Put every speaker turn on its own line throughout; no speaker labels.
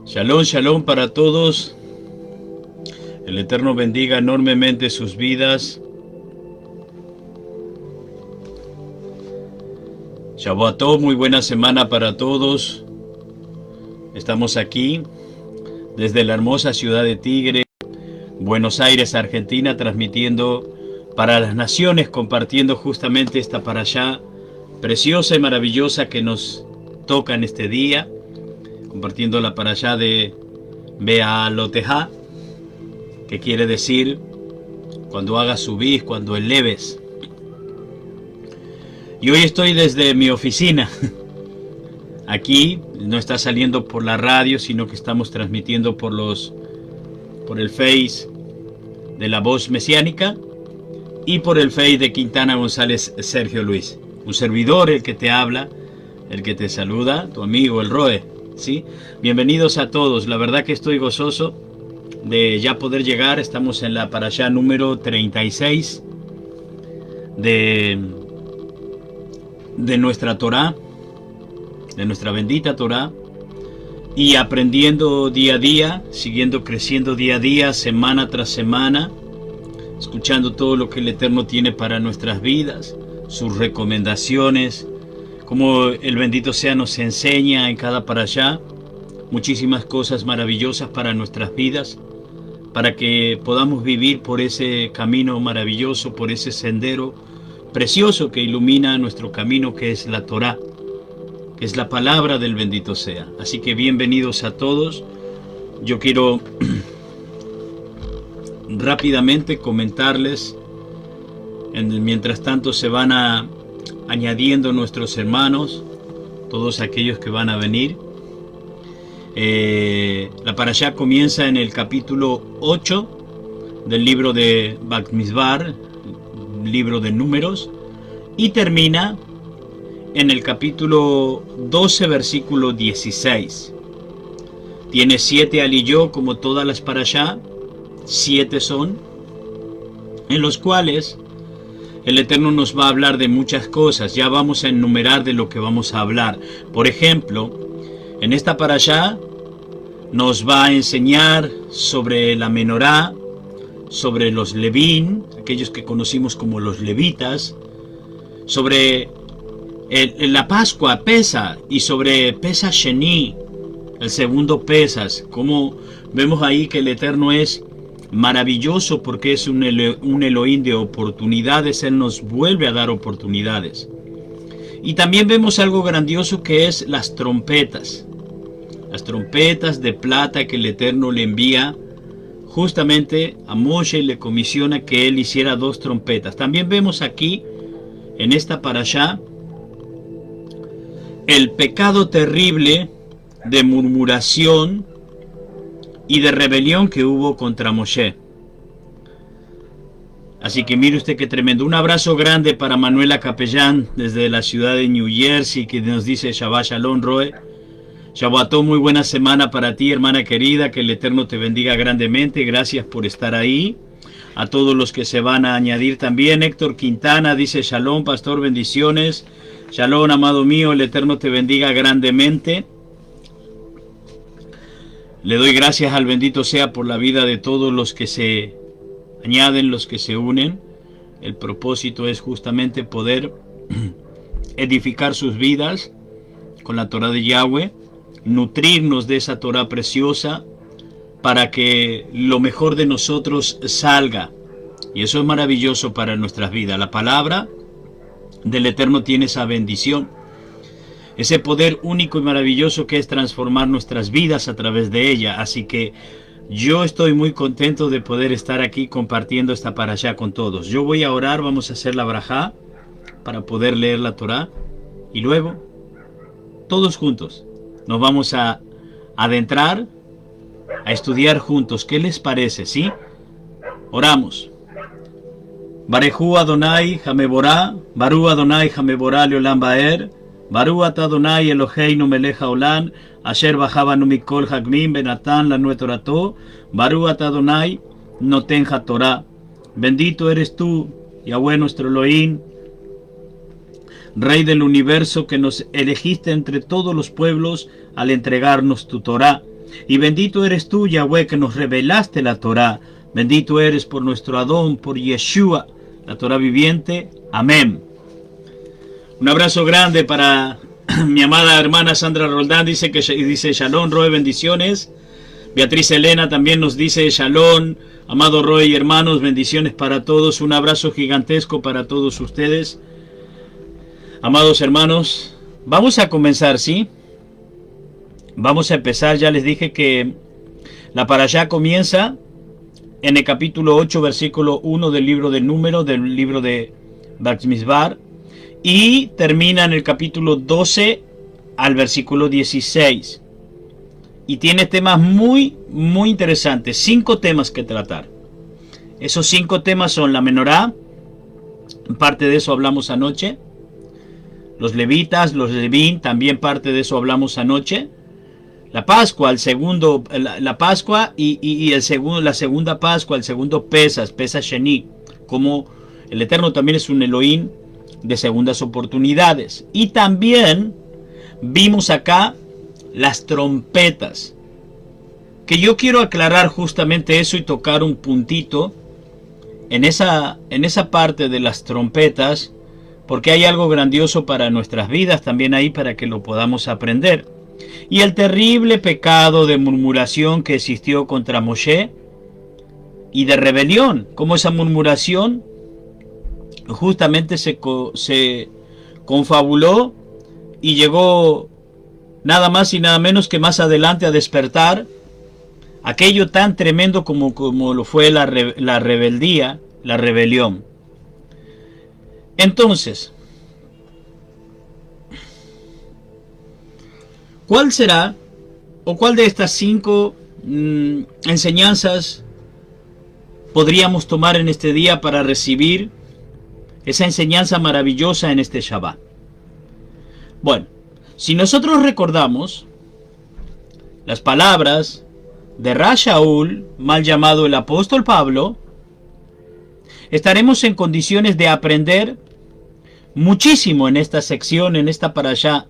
Shalom, shalom para todos. El Eterno bendiga enormemente sus vidas. Shabbat Tov, muy buena semana para todos. Estamos aquí desde la hermosa ciudad de Tigre, Buenos Aires, Argentina, transmitiendo para las naciones, compartiendo justamente esta parashá preciosa y maravillosa que nos toca en este día, compartiendo la parashá de Be'alotejá, que quiere decir cuando hagas subir, cuando eleves. Y hoy estoy desde mi oficina. Aquí no está saliendo por la radio, sino que estamos transmitiendo por el Face de La Voz Mesiánica y por el Face de Quintana González Sergio Luis. Un servidor, el que te habla, el que te saluda, tu amigo el Roe. ¿Sí? Bienvenidos a todos. La verdad que estoy gozoso de ya poder llegar. Estamos en la parashá número 36 de nuestra Torá, de nuestra bendita Torá, y aprendiendo día a día, siguiendo creciendo día a día, semana tras semana, escuchando todo lo que el Eterno tiene para nuestras vidas, sus recomendaciones, como el bendito sea nos enseña en cada parashá muchísimas cosas maravillosas para nuestras vidas, para que podamos vivir por ese camino maravilloso, por ese sendero precioso que ilumina nuestro camino, que es la Torá, que es la palabra del bendito sea. Así que bienvenidos a todos. Yo quiero rápidamente comentarles, mientras tanto se van añadiendo nuestros hermanos, todos aquellos que van a venir. La parashá comienza en el capítulo 8 del libro de Bamidbar, libro de Números, y termina en el capítulo 12, versículo 16. Tiene 7 aliyot, como todas las parashá, 7 son, en los cuales el Eterno nos va a hablar de muchas cosas. Ya vamos a enumerar de lo que vamos a hablar. Por ejemplo, en esta parashá nos va a enseñar sobre la menorá, sobre los levín, aquellos que conocimos como los levitas, sobre la Pascua, Pesa, y sobre Pesa Sheni, el segundo Pesas. Como vemos ahí que el Eterno es maravilloso porque es un Elohim de oportunidades. Él nos vuelve a dar oportunidades. Y también vemos algo grandioso que es las trompetas de plata que el Eterno le envía justamente a Moshe, y le comisiona que él hiciera 2 trompetas. También vemos aquí en esta parashá el pecado terrible de murmuración y de rebelión que hubo contra Moshe. Así que mire usted qué tremendo. Un abrazo grande para Manuela Capellán desde la ciudad de New Jersey, que nos dice Shabbat Shalom, Roe. Shabbat Tov, muy buena semana para ti, hermana querida, que el Eterno te bendiga grandemente. Gracias por estar ahí. A todos los que se van a añadir también. Héctor Quintana dice Shalom, pastor, bendiciones. Shalom, amado mío, el Eterno te bendiga grandemente. Le doy gracias al bendito sea por la vida de todos los que se añaden, los que se unen. El propósito es justamente poder edificar sus vidas con la Torah de Yahweh, nutrirnos de esa Torah preciosa para que lo mejor de nosotros salga. Y eso es maravilloso para nuestras vidas. La palabra del Eterno tiene esa bendición, ese poder único y maravilloso que es transformar nuestras vidas a través de ella. Así que yo estoy muy contento de poder estar aquí compartiendo esta parashá con todos. Yo voy a orar, vamos a hacer la brajá para poder leer la Torá, y luego todos juntos nos vamos a adentrar a estudiar juntos. ¿Qué les parece? ¿Sí? Oramos. Barejú Adonai Jameborá, Barú Adonai Jameborá Leolam Baer, Barú Ata Adonai Eloheinu Melech Haolam, Asher Bajabanu Mikol Hagmim Benatán la Nuetorató, Barú Ata Adonai Noten HaTorá. Bendito eres tú, Yahweh nuestro Elohim, Rey del universo, que nos elegiste entre todos los pueblos al entregarnos tu Torá. Y bendito eres tú, Yahweh, que nos revelaste la Torá. Bendito eres por nuestro Adón, por Yeshua, la Torá viviente. Amén. Un abrazo grande para mi amada hermana Sandra Roldán, dice Shalom, Roe, bendiciones. Beatriz Elena también nos dice Shalom, amado Roe y hermanos, bendiciones para todos. Un abrazo gigantesco para todos ustedes. Amados hermanos, vamos a comenzar, ¿sí? Vamos a empezar. Ya les dije que la parashá comienza en el capítulo 8, versículo 1 del libro de Números, del libro de Bamidbar, y termina en el capítulo 12 al versículo 16. Y tiene temas muy interesantes. 5 temas que tratar. Esos 5 temas son la menorá. Parte de eso hablamos anoche. Los levitas, los levín, también parte de eso hablamos anoche. La Pascua, la Pascua y la segunda Pascua, el segundo Pesas Sheni. Como el Eterno también es un Elohim de segundas oportunidades. Y también vimos acá las trompetas, que yo quiero aclarar justamente eso y tocar un puntito en esa parte de las trompetas, porque hay algo grandioso para nuestras vidas también ahí, para que lo podamos aprender. Y el terrible pecado de murmuración que existió contra Moshe, y de rebelión, como esa murmuración justamente se confabuló y llegó nada más y nada menos que más adelante a despertar aquello tan tremendo como lo fue la rebeldía, la rebelión. Entonces, ¿cuál será o cuál de estas 5 enseñanzas podríamos tomar en este día para recibir esa enseñanza maravillosa en este Shabbat? Bueno, si nosotros recordamos las palabras de Rashaul, mal llamado el apóstol Pablo, estaremos en condiciones de aprender muchísimo en esta sección, en esta parashá,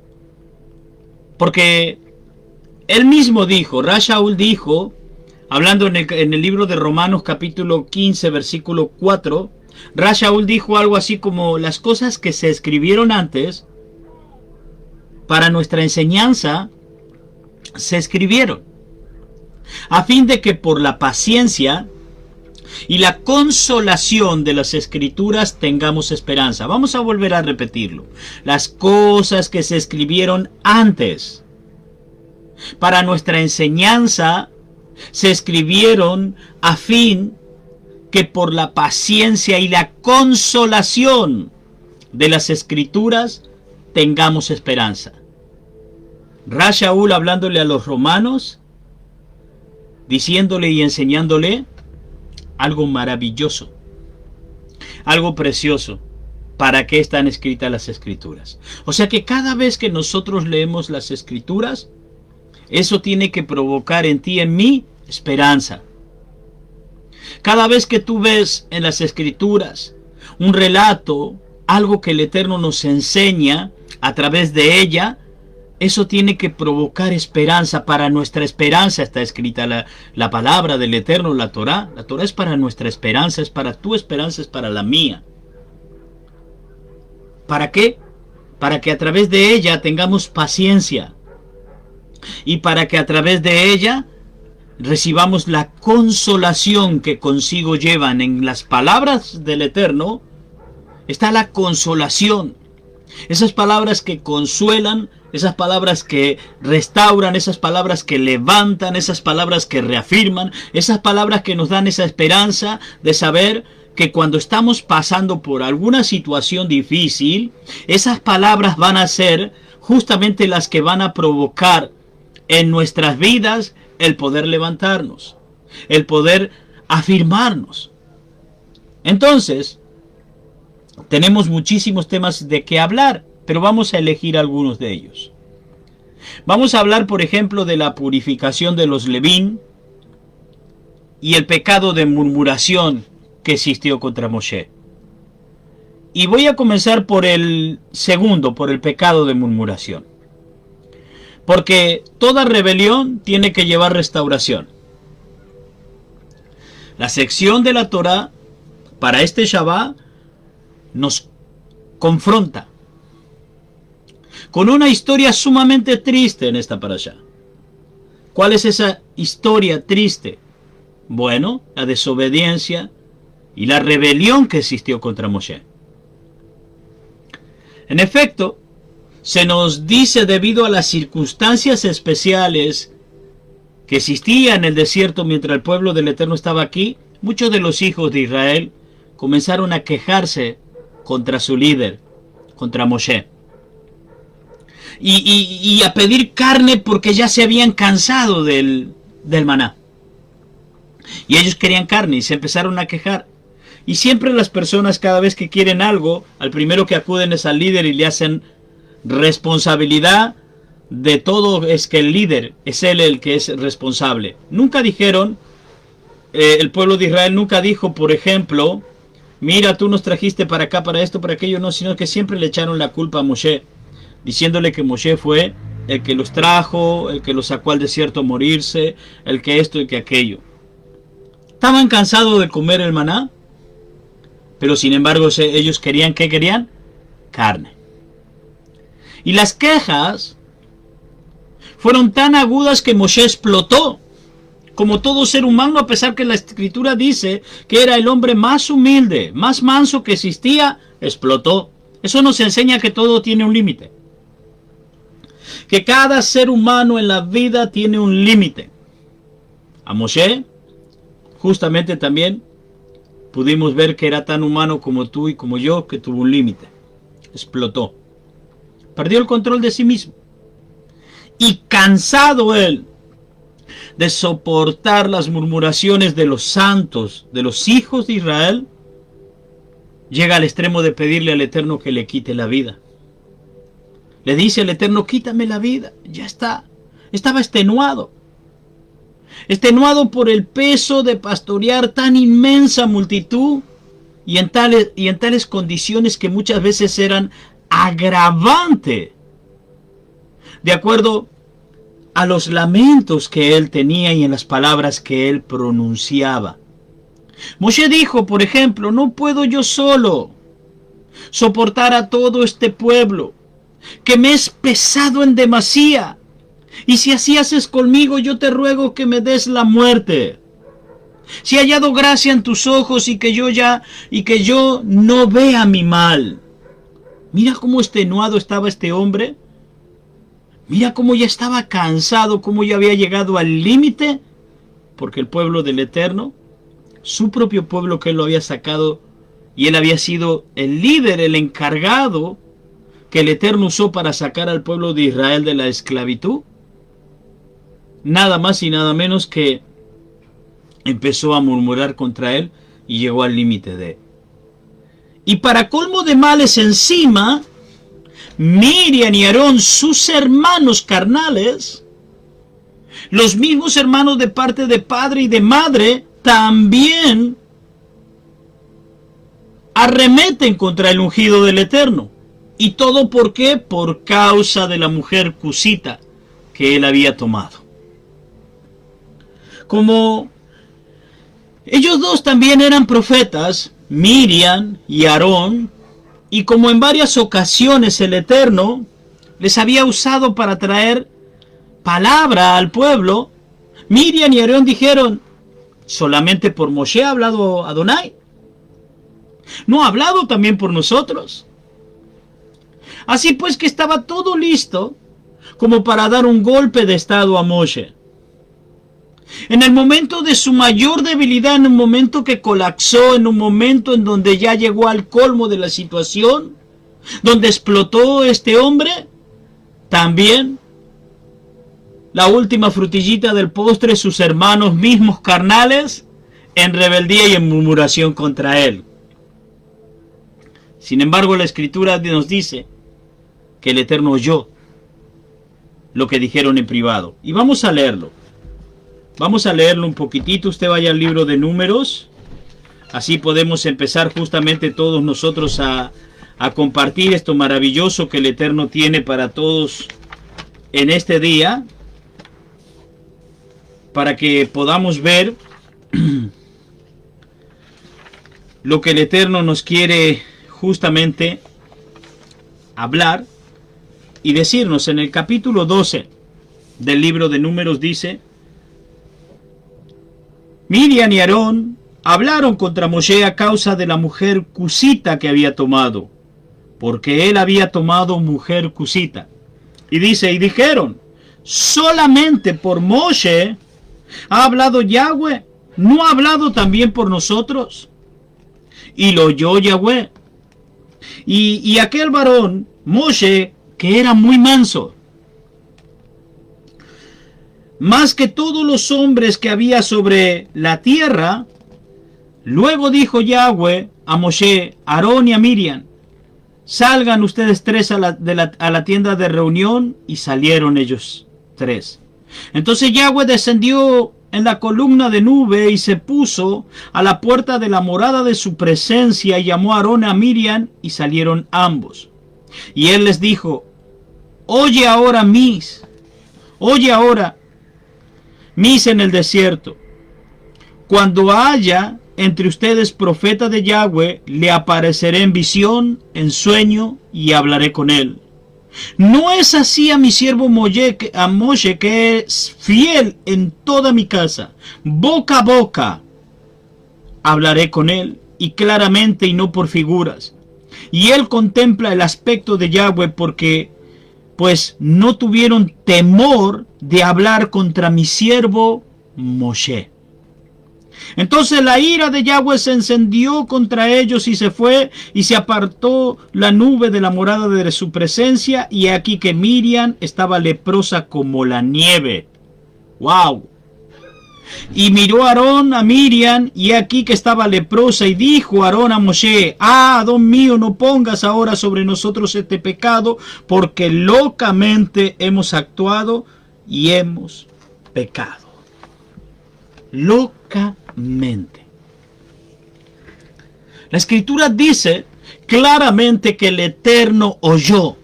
porque él mismo dijo, Rashaul dijo, hablando en el libro de Romanos capítulo 15, versículo 4, Rashaul dijo algo así como: las cosas que se escribieron antes para nuestra enseñanza se escribieron, a fin de que por la paciencia y la consolación de las escrituras tengamos esperanza. Vamos a volver a repetirlo. Las cosas que se escribieron antes para nuestra enseñanza se escribieron a fin que por la paciencia y la consolación de las escrituras tengamos esperanza. Rashaul hablándole a los romanos, diciéndole y enseñándole algo maravilloso, algo precioso. ¿Para qué están escritas las escrituras? O sea que cada vez que nosotros leemos las escrituras, eso tiene que provocar en ti, en mí, esperanza. Cada vez que tú ves en las escrituras un relato, algo que el Eterno nos enseña a través de ella, eso tiene que provocar esperanza. Para nuestra esperanza está escrita la palabra del Eterno, la Torá. La Torá es para nuestra esperanza, es para tu esperanza, es para la mía. ¿Para qué? Para que a través de ella tengamos paciencia. Y para que a través de ella recibamos la consolación que consigo llevan. En las palabras del Eterno está la consolación. Esas palabras que consuelan, esas palabras que restauran, esas palabras que levantan, esas palabras que reafirman, esas palabras que nos dan esa esperanza de saber que cuando estamos pasando por alguna situación difícil, esas palabras van a ser justamente las que van a provocar en nuestras vidas el poder levantarnos, el poder afirmarnos. Entonces, tenemos muchísimos temas de qué hablar, pero vamos a elegir algunos de ellos. Vamos a hablar, por ejemplo, de la purificación de los levín y el pecado de murmuración que existió contra Moshe. Y voy a comenzar por el segundo, por el pecado de murmuración. Porque toda rebelión tiene que llevar restauración. La sección de la Torá para este Shabbat nos confronta con una historia sumamente triste en esta parashá. ¿Cuál es esa historia triste? Bueno, la desobediencia y la rebelión que existió contra Moshe. En efecto, se nos dice, debido a las circunstancias especiales que existían en el desierto mientras el pueblo del Eterno estaba aquí, muchos de los hijos de Israel comenzaron a quejarse contra su líder, contra Moshe, y a pedir carne porque ya se habían cansado del maná. Y ellos querían carne y se empezaron a quejar. Y siempre las personas, cada vez que quieren algo, al primero que acuden es al líder y le hacen responsabilidad de todo. Es que el líder es él el que es responsable. Nunca dijeron, el pueblo de Israel nunca dijo, por ejemplo, mira, tú nos trajiste para acá, para esto, para aquello. No, sino que siempre le echaron la culpa a Moshe, diciéndole que Moshe fue el que los trajo, el que los sacó al desierto a morirse, el que esto y que aquello. Estaban cansados de comer el maná, pero sin embargo ellos querían, ¿qué querían? Carne. Y las quejas fueron tan agudas que Moshe explotó. Como todo ser humano, a pesar que la escritura dice que era el hombre más humilde, más manso que existía, explotó. Eso nos enseña que todo tiene un límite. Que cada ser humano en la vida tiene un límite. A Moshe, justamente también, pudimos ver que era tan humano como tú y como yo, que tuvo un límite. Explotó. Perdió el control de sí mismo. Y cansado él de soportar las murmuraciones de los santos, de los hijos de Israel, llega al extremo de pedirle al Eterno que le quite la vida. Le dice al Eterno, quítame la vida. Ya está. Estaba extenuado. Extenuado por el peso de pastorear tan inmensa multitud y en tales condiciones que muchas veces eran agravante, de acuerdo a los lamentos que él tenía y en las palabras que él pronunciaba. Moshe dijo, por ejemplo, no puedo yo solo soportar a todo este pueblo, que me es pesado en demasía. Y si así haces conmigo, yo te ruego que me des la muerte. Si he hallado gracia en tus ojos y que yo no vea mi mal. Mira cómo extenuado estaba este hombre. Mira cómo ya estaba cansado, cómo ya había llegado al límite, porque el pueblo del Eterno, su propio pueblo que él lo había sacado, y él había sido el líder, el encargado que el Eterno usó para sacar al pueblo de Israel de la esclavitud, nada más y nada menos que empezó a murmurar contra él y llegó al límite de él. Y para colmo de males encima, Miriam y Aarón, sus hermanos carnales, los mismos hermanos de parte de padre y de madre, también arremeten contra el ungido del Eterno. ¿Y todo por qué? Por causa de la mujer cusita que él había tomado. Como ellos dos también eran profetas, Miriam y Aarón, y como en varias ocasiones el Eterno les había usado para traer palabra al pueblo, Miriam y Aarón dijeron, ¿solamente por Moshe ha hablado Adonai? ¿No ha hablado también por nosotros? Así pues que estaba todo listo como para dar un golpe de estado a Moshe. En el momento de su mayor debilidad, en un momento que colapsó, en un momento en donde ya llegó al colmo de la situación, donde explotó este hombre, también la última frutillita del postre, sus hermanos mismos carnales, en rebeldía y en murmuración contra él. Sin embargo, la Escritura nos dice que el Eterno oyó lo que dijeron en privado. Y vamos a leerlo. Vamos a leerlo un poquitito. Usted vaya al libro de Números. Así podemos empezar justamente todos nosotros a compartir esto maravilloso que el Eterno tiene para todos en este día para que podamos ver lo que el Eterno nos quiere justamente hablar y decirnos. En el capítulo 12 del libro de Números dice: Miriam y Aarón hablaron contra Moshe a causa de la mujer cusita que había tomado, porque él había tomado mujer cusita. Y dice, y dijeron: solamente por Moshe ha hablado Yahweh, ¿no ha hablado también por nosotros? Y lo oyó Yahweh. Y aquel varón, Moshe, que era muy manso, más que todos los hombres que había sobre la tierra. Luego dijo Yahweh a Moshe, Aarón y a Miriam: salgan ustedes tres a la tienda de reunión. Y salieron ellos tres. Entonces Yahweh descendió en la columna de nube y se puso a la puerta de la morada de su presencia, y llamó a Aarón y a Miriam, y salieron ambos. Y él les dijo: oye ahora mis en el desierto. Cuando haya entre ustedes profeta de Yahweh, le apareceré en visión, en sueño, y hablaré con él. ¿No es así a mi siervo Moshe, que es fiel en toda mi casa? Boca a boca hablaré con él, y claramente, y no por figuras. Y él contempla el aspecto de Yahweh, porque pues no tuvieron temor de hablar contra mi siervo Moshe. Entonces la ira de Yahweh se encendió contra ellos, y se fue, y se apartó la nube de la morada de su presencia, y aquí que Miriam estaba leprosa como la nieve. ¡Wow! Y miró Aarón a Miriam, y aquí que estaba leprosa, y dijo Aarón a Moshe: Adón mío, no pongas ahora sobre nosotros este pecado, porque locamente hemos actuado y hemos pecado. Locamente. La Escritura dice claramente que el Eterno oyó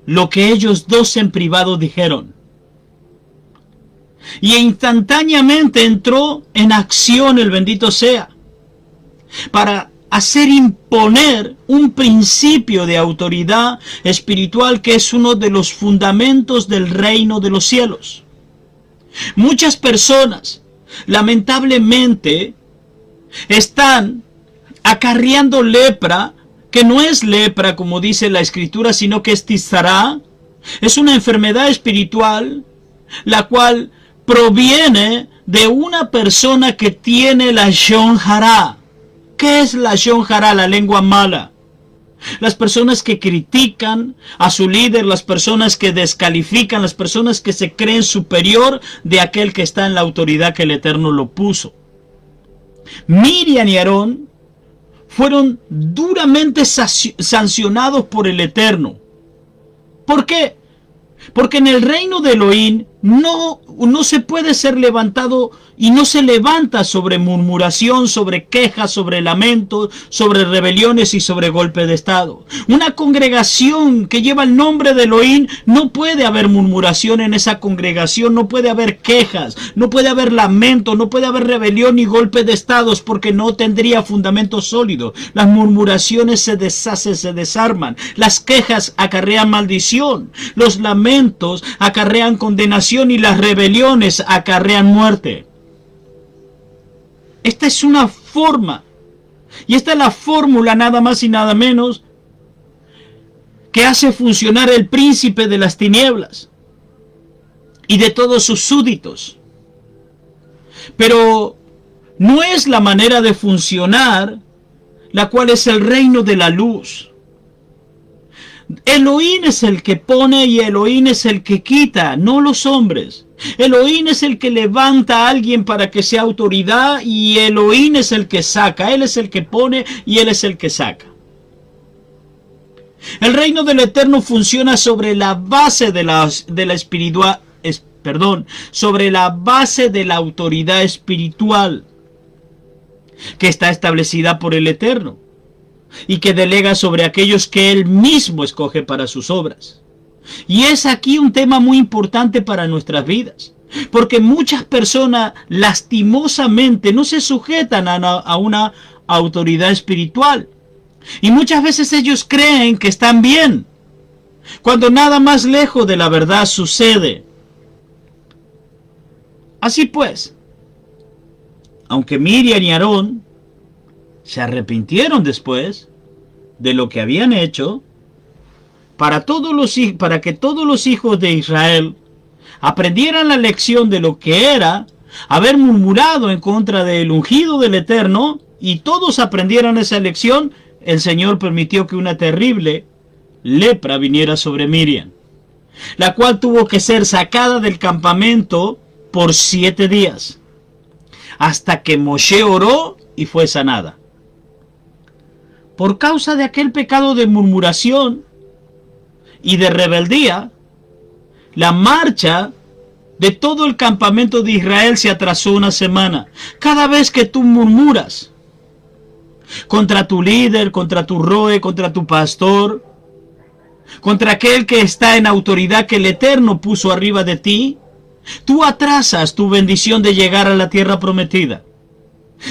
lo que ellos dos en privado dijeron, y instantáneamente entró en acción, el bendito sea, para hacer imponer un principio de autoridad espiritual que es uno de los fundamentos del reino de los cielos. Muchas personas, lamentablemente, están acarreando lepra, que no es lepra como dice la Escritura, sino que es tizará. Es una enfermedad espiritual, la cual proviene de una persona que tiene la Lashon Hara. ¿Qué es la Lashon Hara? La lengua mala. Las personas que critican a su líder, las personas que descalifican, las personas que se creen superior de aquel que está en la autoridad que el Eterno lo puso. Miriam y Aarón fueron duramente sancionados por el Eterno. ¿Por qué? Porque en el reino de Elohim no se puede ser levantado, y no se levanta sobre murmuración, sobre quejas, sobre lamentos, sobre rebeliones y sobre golpe de estado. Una congregación que lleva el nombre de Elohim, no puede haber murmuración en esa congregación, no puede haber quejas, no puede haber lamento, no puede haber rebelión ni golpe de estados, porque no tendría fundamento sólido. Las murmuraciones se deshacen, se desarman, las quejas acarrean maldición, los lamentos acarrean condenación, y las rebeliones acarrean muerte. Esta es una forma, y esta es la fórmula nada más y nada menos que hace funcionar el príncipe de las tinieblas y de todos sus súbditos. Pero no es la manera de funcionar la cual es el reino de la luz. Elohim es el que pone y Elohim es el que quita, no los hombres. Elohim es el que levanta a alguien para que sea autoridad, y Elohim es el que saca. Él es el que pone y Él es el que saca. El reino del Eterno funciona sobre la base sobre la base de la autoridad espiritual que está establecida por el Eterno, y que delega sobre aquellos que Él mismo escoge para sus obras. Y es aquí un tema muy importante para nuestras vidas, porque muchas personas lastimosamente no se sujetan a una autoridad espiritual. Y muchas veces ellos creen que están bien, cuando nada más lejos de la verdad sucede. Así pues, aunque Miriam y Aarón se arrepintieron después de lo que habían hecho, para que todos los hijos de Israel aprendieran la lección de lo que era haber murmurado en contra del ungido del Eterno, y todos aprendieran esa lección, el Señor permitió que una terrible lepra viniera sobre Miriam, la cual tuvo que ser sacada del campamento por 7 días, hasta que Moshe oró y fue sanada. Por causa de aquel pecado de murmuración y de rebeldía, la marcha de todo el campamento de Israel se atrasó una semana. Cada vez que tú murmuras contra tu líder, contra tu roe, contra tu pastor, contra aquel que está en autoridad que el Eterno puso arriba de ti, tú atrasas tu bendición de llegar a la tierra prometida.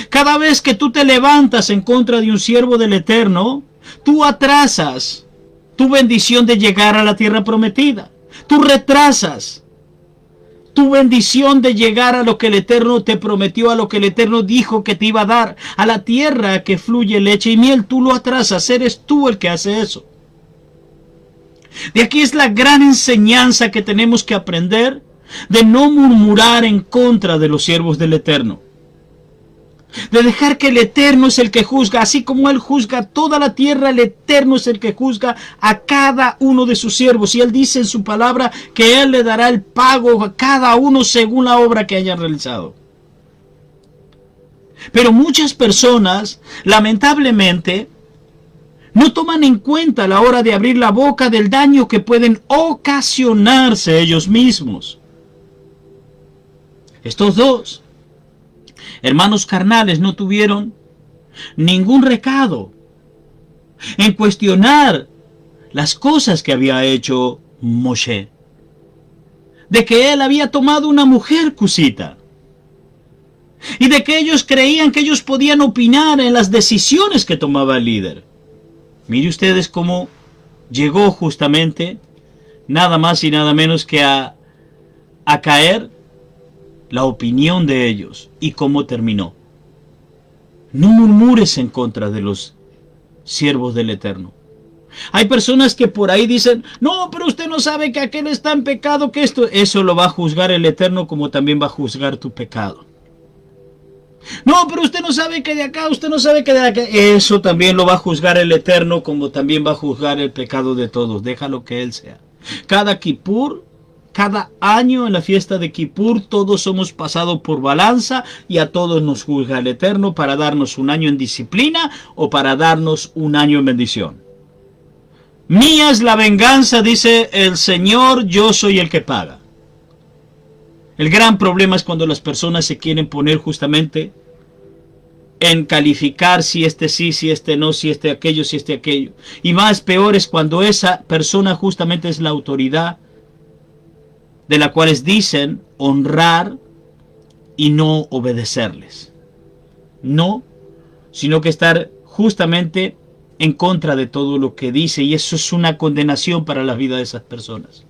Cada vez que tú te levantas en contra de un siervo del Eterno, tú atrasas tu bendición de llegar a la tierra prometida. Tú retrasas tu bendición de llegar a lo que el Eterno te prometió, a lo que el Eterno dijo que te iba a dar, a la tierra que fluye leche y miel. Tú lo atrasas, eres tú el que hace eso. De aquí es la gran enseñanza que tenemos que aprender, de no murmurar en contra de los siervos del Eterno. De dejar que el Eterno es el que juzga, así como Él juzga toda la tierra, el Eterno es el que juzga a cada uno de sus siervos. Y Él dice en su palabra que Él le dará el pago a cada uno según la obra que hayan realizado. Pero muchas personas, lamentablemente, no toman en cuenta a la hora de abrir la boca del daño que pueden ocasionarse ellos mismos. Estos dos hermanos carnales no tuvieron ningún recado en cuestionar las cosas que había hecho Moshe, de que él había tomado una mujer cusita, y de que ellos creían que ellos podían opinar en las decisiones que tomaba el líder. Mire ustedes cómo llegó justamente nada más y nada menos que a caer la opinión de ellos, y cómo terminó. No murmures en contra de los siervos del Eterno. Hay personas que por ahí dicen, no, pero usted no sabe que aquel está en pecado, que eso lo va a juzgar el Eterno, como también va a juzgar tu pecado. No, pero usted no sabe que de acá, usted no sabe que de acá. Eso también lo va a juzgar el Eterno, como también va a juzgar el pecado de todos. Déjalo que Él sea. Cada Kipur, cada año en la fiesta de Kipur, todos somos pasados por balanza, y a todos nos juzga el Eterno para darnos un año en disciplina o para darnos un año en bendición. Mía es la venganza, dice el Señor, yo soy el que paga. El gran problema es cuando las personas se quieren poner justamente en calificar si este sí, si este no, si este aquello, si este aquello. Y más peor es cuando esa persona justamente es la autoridad de la cual dicen honrar y no obedecerles. No, sino que estar justamente en contra de todo lo que dice, y eso es una condenación para la vida de esas personas.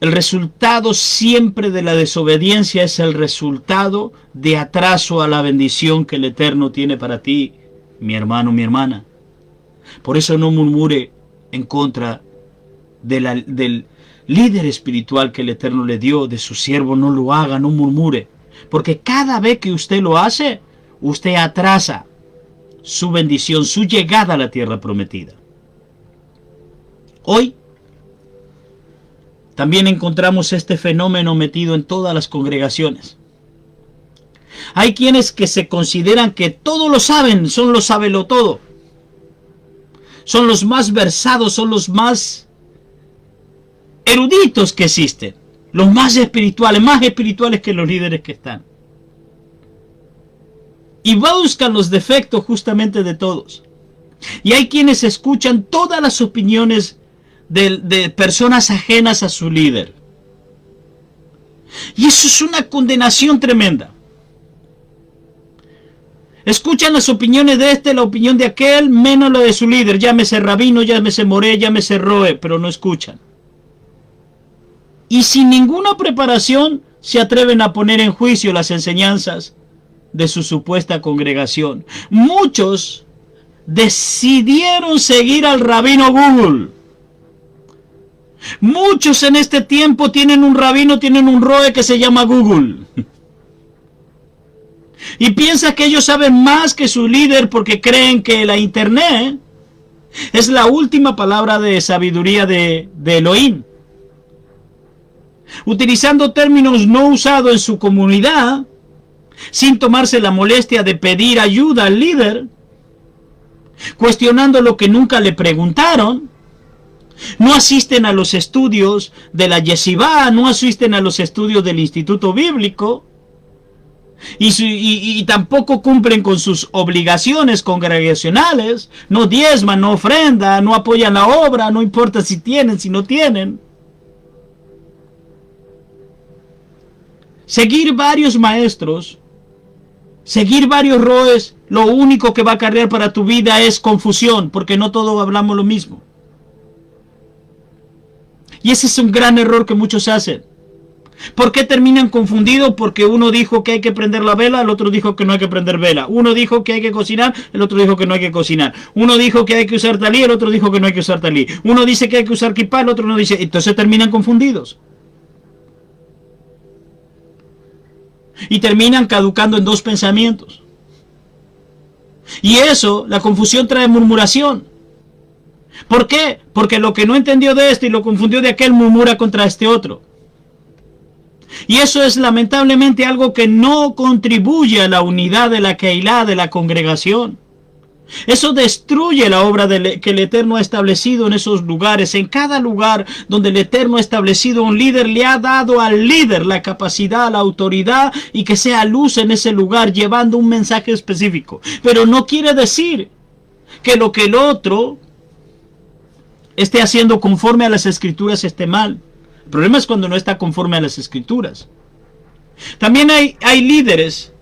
El resultado siempre de la desobediencia es el resultado de atraso a la bendición que el Eterno tiene para ti, mi hermano, mi hermana. Por eso no murmure en contra del líder espiritual que el Eterno le dio, de su siervo. No lo haga, no murmure, porque cada vez que usted lo hace, usted atrasa su bendición, su llegada a la tierra prometida. Hoy también encontramos este fenómeno metido en todas las congregaciones. Hay quienes que se consideran que todo lo saben, son los sabelotodo, son los más versados, son los más eruditos que existen, los más espirituales que los líderes que están. Y buscan los defectos justamente de todos. Y hay quienes escuchan todas las opiniones de personas ajenas a su líder. Y eso es una condenación tremenda. Escuchan las opiniones de este, la opinión de aquel, menos la de su líder. Llámese rabino, llámese moré, llámese roe, pero no escuchan. Y sin ninguna preparación se atreven a poner en juicio las enseñanzas de su supuesta congregación. Muchos decidieron seguir al rabino Google. Muchos en este tiempo tienen un rabino, tienen un roe que se llama Google. Y piensa que ellos saben más que su líder porque creen que la internet es la última palabra de sabiduría de Elohim. Utilizando términos no usados en su comunidad, sin tomarse la molestia de pedir ayuda al líder, cuestionando lo que nunca le preguntaron, no asisten a los estudios de la yeshivá, no asisten a los estudios del instituto bíblico, y tampoco cumplen con sus obligaciones congregacionales, no diezman, no ofrendan, no apoyan la obra, no importa si tienen, si no tienen. Seguir varios maestros, seguir varios roes, lo único que va a acarrear para tu vida es confusión, porque no todos hablamos lo mismo. Y ese es un gran error que muchos hacen. ¿Por qué terminan confundidos? Porque uno dijo que hay que prender la vela, el otro dijo que no hay que prender vela. Uno dijo que hay que cocinar, el otro dijo que no hay que cocinar. Uno dijo que hay que usar talí, el otro dijo que no hay que usar talí. Uno dice que hay que usar kipá, el otro no dice. Entonces terminan confundidos. Y terminan caducando en dos pensamientos. Y eso, la confusión trae murmuración. ¿Por qué? Porque lo que no entendió de este y lo confundió de aquel murmura contra este otro. Y eso es lamentablemente algo que no contribuye a la unidad de la Keilah, de la congregación. Eso destruye la obra que el Eterno ha establecido en esos lugares. En cada lugar donde el Eterno ha establecido un líder, le ha dado al líder la capacidad, la autoridad y que sea luz en ese lugar llevando un mensaje específico. Pero no quiere decir que lo que el otro esté haciendo conforme a las Escrituras esté mal. El problema es cuando no está conforme a las Escrituras. También hay líderes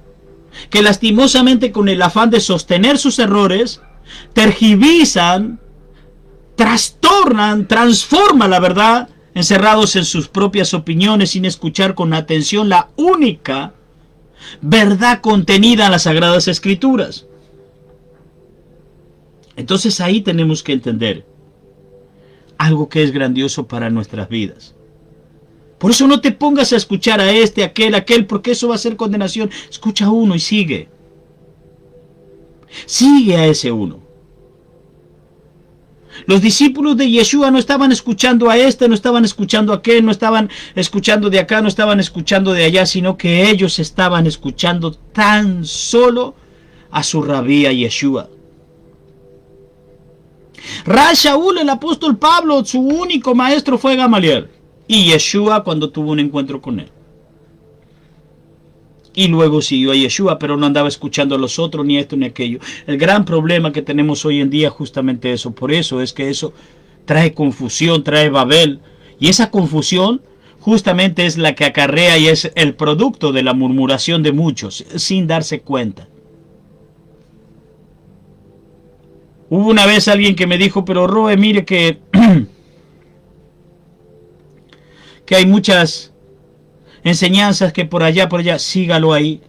que lastimosamente con el afán de sostener sus errores, tergiversan, trastornan, transforman la verdad, encerrados en sus propias opiniones sin escuchar con atención la única verdad contenida en las Sagradas Escrituras. Entonces ahí tenemos que entender algo que es grandioso para nuestras vidas. Por eso no te pongas a escuchar a este, aquel, porque eso va a ser condenación. Escucha a uno y sigue. Sigue a ese uno. Los discípulos de Yeshua no estaban escuchando a este, no estaban escuchando a aquel, no estaban escuchando de acá, no estaban escuchando de allá, sino que ellos estaban escuchando tan solo a su rabí, a Yeshua. Shaul, el apóstol Pablo, su único maestro fue Gamaliel. Y Yeshua cuando tuvo un encuentro con él. Y luego siguió a Yeshua, pero no andaba escuchando a los otros, ni esto ni aquello. El gran problema que tenemos hoy en día es justamente eso. Por eso es que eso trae confusión, trae Babel. Y esa confusión justamente es la que acarrea y es el producto de la murmuración de muchos, sin darse cuenta. Hubo una vez alguien que me dijo, pero Roe, mire que hay muchas enseñanzas que por allá, sígalo ahí.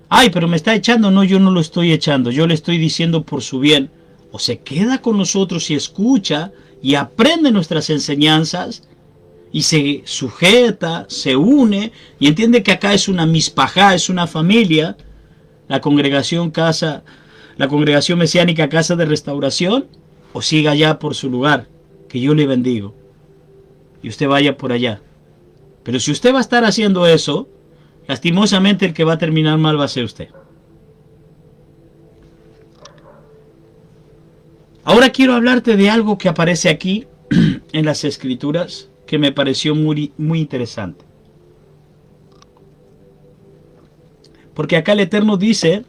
Ay, pero me está echando. No, yo no lo estoy echando. Yo le estoy diciendo por su bien. O se queda con nosotros y escucha y aprende nuestras enseñanzas y se sujeta, se une y entiende que acá es una mispajá, es una familia, la congregación mesiánica Casa de Restauración, o siga allá por su lugar, que yo le bendigo. Y usted vaya por allá. Pero si usted va a estar haciendo eso, lastimosamente el que va a terminar mal va a ser usted. Ahora quiero hablarte de algo que aparece aquí en las Escrituras que me pareció muy, muy interesante. Porque acá el Eterno dice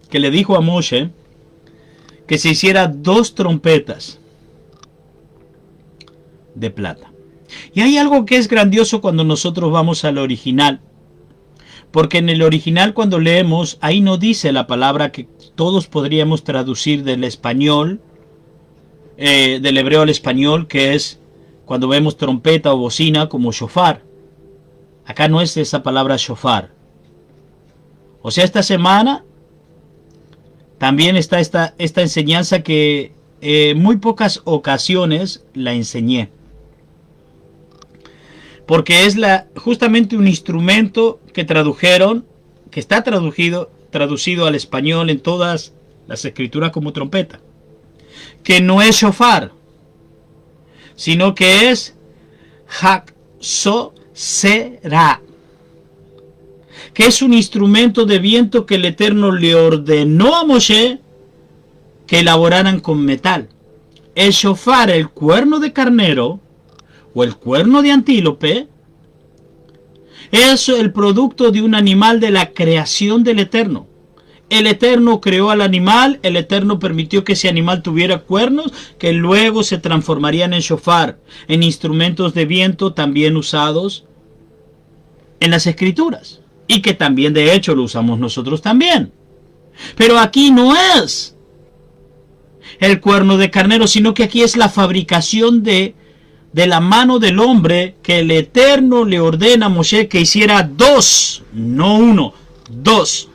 que le dijo a Moshe que se hiciera 2 trompetas. de plata. Y hay algo que es grandioso cuando nosotros vamos al original. Porque en el original cuando leemos, ahí no dice la palabra que todos podríamos traducir del español, del hebreo al español, que es cuando vemos trompeta o bocina como shofar. Acá no es esa palabra shofar. O sea, esta semana también está esta enseñanza que muy pocas ocasiones la enseñé. Porque es justamente un instrumento que tradujeron, que está traducido al español en todas las escrituras como trompeta. Que no es shofar, sino que es Haxosera, que es un instrumento de viento que el Eterno le ordenó a Moshe que elaboraran con metal. El shofar, el cuerno de carnero o el cuerno de antílope, es el producto de un animal de la creación del Eterno. El Eterno creó al animal, el Eterno permitió que ese animal tuviera cuernos que luego se transformarían en shofar, en instrumentos de viento también usados en las escrituras. Y que también de hecho lo usamos nosotros también. Pero aquí no es el cuerno de carnero, sino que aquí es la fabricación de la mano del hombre, que el Eterno le ordena a Moshe que hiciera 2, no 1, 2.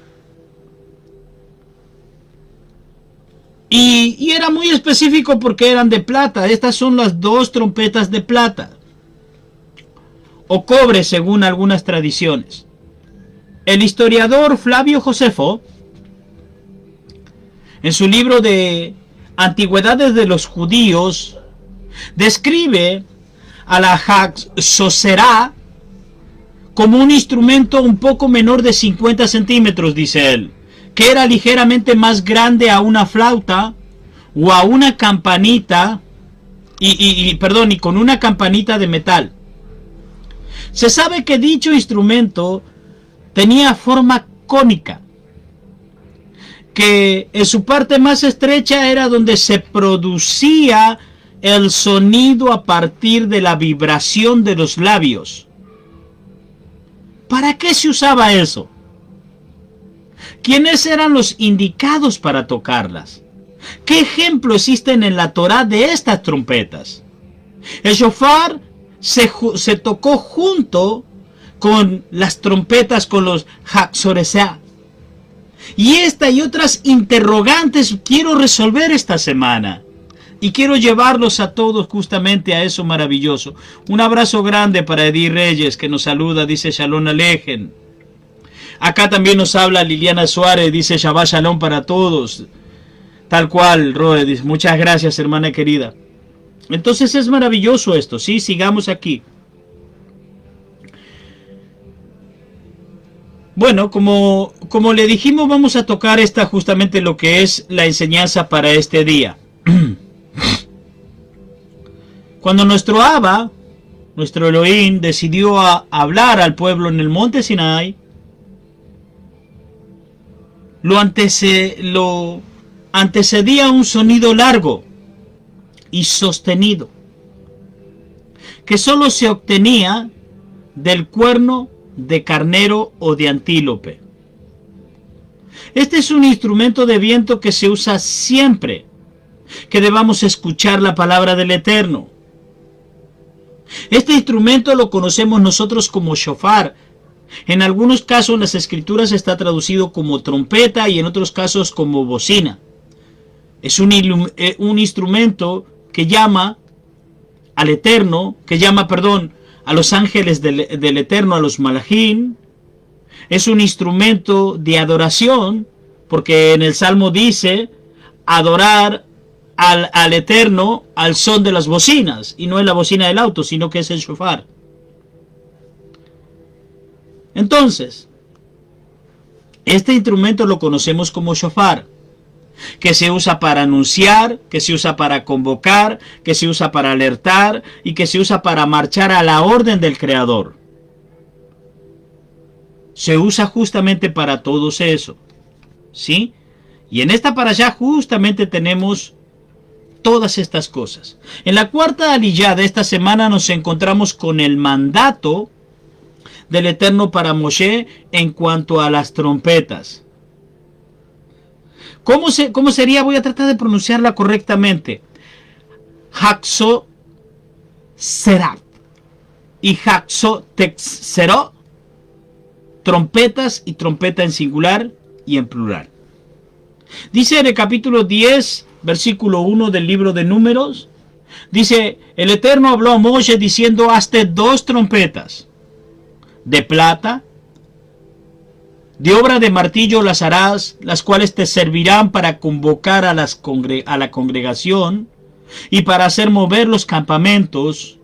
Y era muy específico porque eran de plata. Estas son las 2 trompetas de plata. O cobre, según algunas tradiciones. El historiador Flavio Josefo, en su libro de Antigüedades de los Judíos, describe a la Haxosera como un instrumento un poco menor de 50 centímetros, dice él, que era ligeramente más grande a una flauta o a una campanita, y con una campanita de metal. Se sabe que dicho instrumento tenía forma cónica, que en su parte más estrecha era donde se producía el sonido a partir de la vibración de los labios. ¿Para qué se usaba eso? ¿Quiénes eran los indicados para tocarlas? ¿Qué ejemplo existen en la Torá de estas trompetas? El shofar se tocó junto con las trompetas, con los Haxoresa. Y esta y otras interrogantes quiero resolver esta semana. Y quiero llevarlos a todos justamente a eso maravilloso. Un abrazo grande para Edith Reyes, que nos saluda, dice Shalom Alejen. Acá también nos habla Liliana Suárez, dice Shabbat Shalom para todos. Tal cual, Roe, dice, muchas gracias, hermana querida. Entonces es maravilloso esto, ¿sí? Sigamos aquí. Bueno, como le dijimos, vamos a tocar justamente lo que es la enseñanza para este día. Cuando nuestro Abba, nuestro Elohim, decidió hablar al pueblo en el monte Sinai, lo antecedía un sonido largo y sostenido, que solo se obtenía del cuerno de carnero o de antílope. Este es un instrumento de viento que se usa siempre que debamos escuchar la palabra del Eterno. Este instrumento lo conocemos nosotros como shofar. En algunos casos en las escrituras está traducido como trompeta y en otros casos como bocina. Es un instrumento que llama al Eterno, a los ángeles del Eterno, a los malajim. Es un instrumento de adoración, porque en el Salmo dice adorar al Eterno al son de las bocinas, y no es la bocina del auto, sino que es el shofar. Entonces, este instrumento lo conocemos como shofar, que se usa para anunciar, que se usa para convocar, que se usa para alertar y que se usa para marchar a la orden del Creador. Se usa justamente para todo eso, ¿sí? Y en esta parashá justamente tenemos todas estas cosas. En la cuarta aliyá de esta semana nos encontramos con el mandato del Eterno para Moshe en cuanto a las trompetas. ¿Cómo sería? Voy a tratar de pronunciarla correctamente. Haxo Serap y Haxo Texero, trompetas y trompeta en singular y en plural. Dice en el capítulo 10, versículo 1 del libro de Números, dice, el Eterno habló a Moshe diciendo, hazte 2 trompetas de plata, de obra de martillo las harás, las cuales te servirán para convocar a la congregación y para hacer mover los campamentos.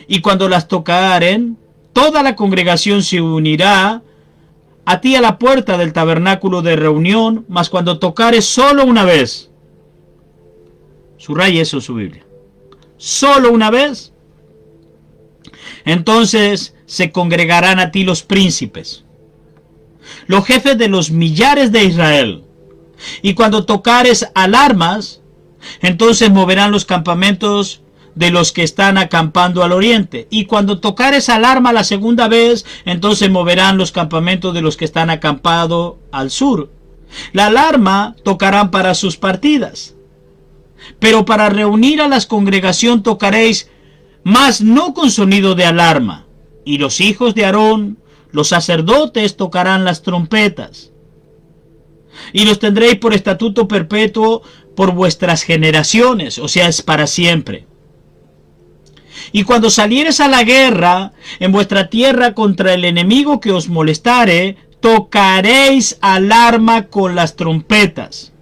Y cuando las tocaren, toda la congregación se unirá a ti a la puerta del tabernáculo de reunión, mas cuando tocares solo una vez, subraye eso en su Biblia, solo una vez, entonces se congregarán a ti los príncipes, los jefes de los millares de Israel, y cuando tocares alarmas, entonces moverán los campamentos de los que están acampando al oriente. Y cuando tocares alarma la segunda vez, entonces moverán los campamentos de los que están acampados al sur. La alarma tocarán para sus partidas. Pero para reunir a la congregación tocaréis, mas no con sonido de alarma. Y los hijos de Aarón, los sacerdotes, tocarán las trompetas. Y los tendréis por estatuto perpetuo por vuestras generaciones, o sea, es para siempre. Y cuando salieres a la guerra en vuestra tierra contra el enemigo que os molestare, tocaréis alarma con las trompetas.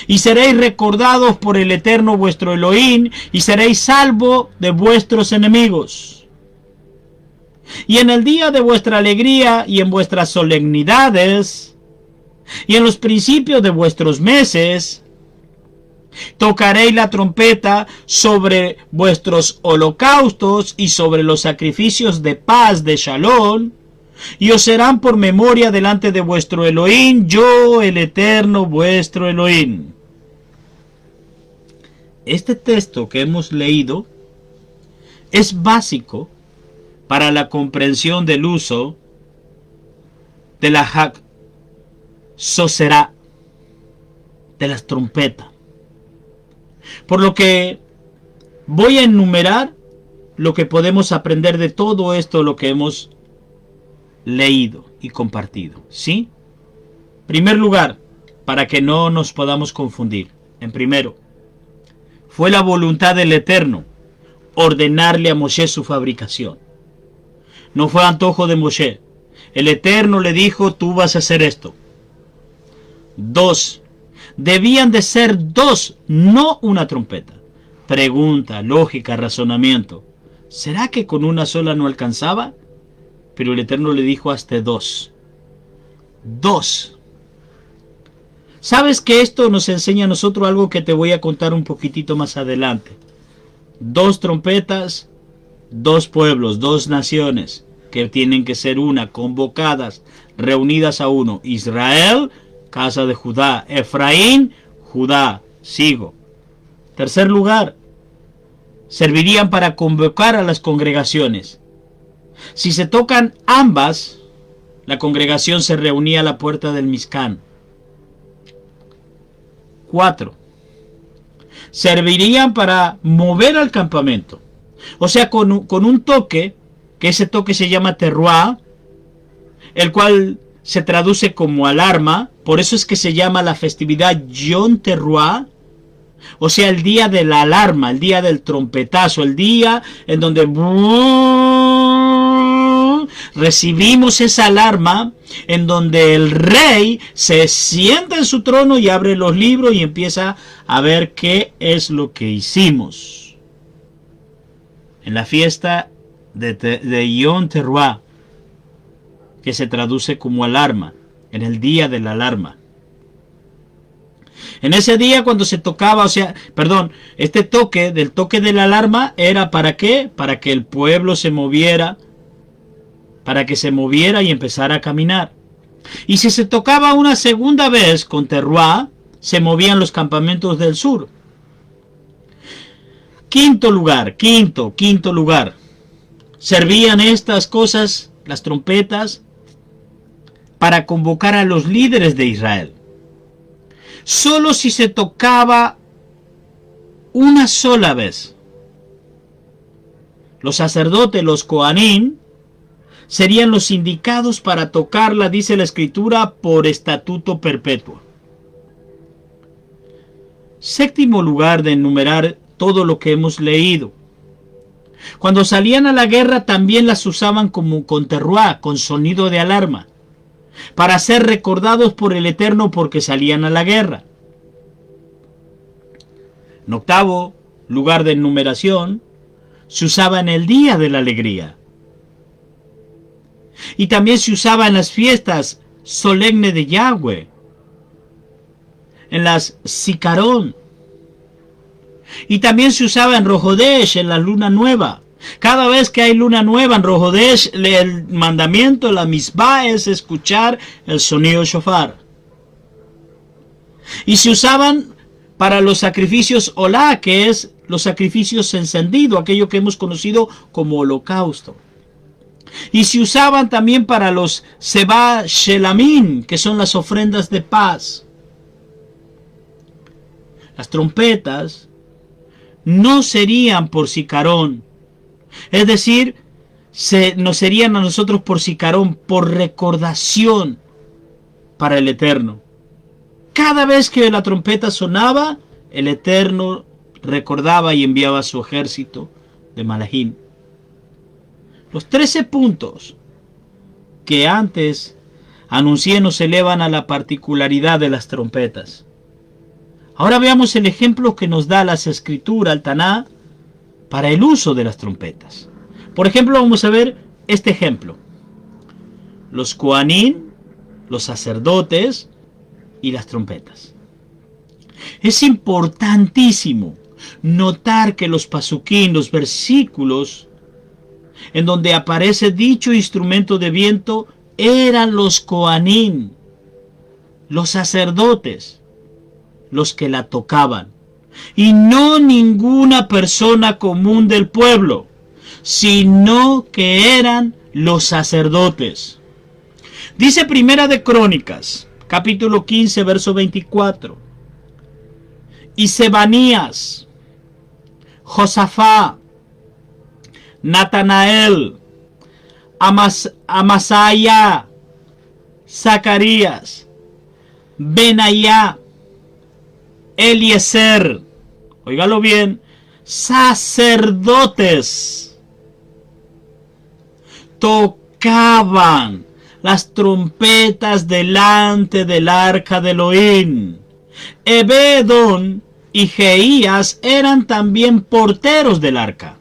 Y seréis recordados por el Eterno vuestro Elohim, y seréis salvos de vuestros enemigos. Y en el día de vuestra alegría y en vuestras solemnidades, y en los principios de vuestros meses, tocaréis la trompeta sobre vuestros holocaustos y sobre los sacrificios de paz de Shalom, y os serán por memoria delante de vuestro Elohim, yo el Eterno vuestro Elohim. Este texto que hemos leído es básico para la comprensión del uso de la Haxoserá, de las trompetas. Por lo que voy a enumerar lo que podemos aprender de todo esto, lo que hemos leído y compartido. ¿Sí? Primer lugar, para que no nos podamos confundir. En primero, fue la voluntad del Eterno ordenarle a Moshe su fabricación. No fue antojo de Moshe. El Eterno le dijo, tú vas a hacer esto. 2. Debían de ser 2, no una trompeta. Pregunta, lógica, razonamiento. ¿Será que con una sola no alcanzaba? Pero el Eterno le dijo hasta 2. 2. ¿Sabes que esto nos enseña a nosotros algo que te voy a contar un poquitito más adelante? 2 trompetas, 2 pueblos, 2 naciones que tienen que ser una, convocadas, reunidas a uno. Israel, casa de Judá. Efraín, Judá. Sigo. Tercer lugar, servirían para convocar a las congregaciones. Si se tocan ambas, la congregación se reunía a la puerta del Mizcán. 4. Servirían para mover al campamento. O sea, con un toque, que ese toque se llama terruá, el cual se traduce como alarma. Por eso es que se llama la festividad Yom Teruah, o sea, el día de la alarma, el día del trompetazo, el día en donde recibimos esa alarma, en donde el rey se sienta en su trono y abre los libros y empieza a ver qué es lo que hicimos en la fiesta de Yom Teruah, que se traduce como alarma, en el día de la alarma. En ese día cuando se tocaba, este toque de la alarma era ¿para qué? Para que el pueblo se moviera, para que se moviera y empezara a caminar. Y si se tocaba una segunda vez con terruá, se movían los campamentos del sur. Quinto lugar. Servían estas cosas, las trompetas, para convocar a los líderes de Israel. Solo si se tocaba una sola vez, los sacerdotes, los Coanín, serían los indicados para tocarla, dice la Escritura, por estatuto perpetuo. Séptimo lugar de enumerar todo lo que hemos leído. Cuando salían a la guerra también las usaban como con terruá, con sonido de alarma, para ser recordados por el Eterno porque salían a la guerra. En octavo lugar de enumeración, se usaba en el día de la alegría. Y también se usaba en las fiestas solemnes de Yahweh, en las Sicarón. Y también se usaba en Rojodesh, en la luna nueva. Cada vez que hay luna nueva en Rojodesh, el mandamiento, la misbah, es escuchar el sonido shofar. Y se usaban para los sacrificios olá, que es los sacrificios encendidos, aquello que hemos conocido como holocausto. Y se usaban también para los Seba Shelamim, que son las ofrendas de paz. Las trompetas no serían por sicarón, es decir, nos serían a nosotros por sicarón, por recordación para el Eterno. Cada vez que la trompeta sonaba, el Eterno recordaba y enviaba a su ejército de Malachim. Los 13 puntos que antes anuncié nos elevan a la particularidad de las trompetas. Ahora veamos el ejemplo que nos da las Escrituras, el Taná, para el uso de las trompetas. Por ejemplo, vamos a ver este ejemplo. Los Coanín, los sacerdotes y las trompetas. Es importantísimo notar que los pasuquín, los versículos en donde aparece dicho instrumento de viento, eran los Coanín, los sacerdotes, los que la tocaban, y no ninguna persona común del pueblo, sino que eran los sacerdotes. Dice Primera de Crónicas, capítulo 15, verso 24. Y Sebanías, Josafá, Natanael, Amasaya, Zacarías, Benayá, Eliezer, óigalo bien, sacerdotes, tocaban las trompetas delante del arca de Elohim. Ebedón y Jeías eran también porteros del arca.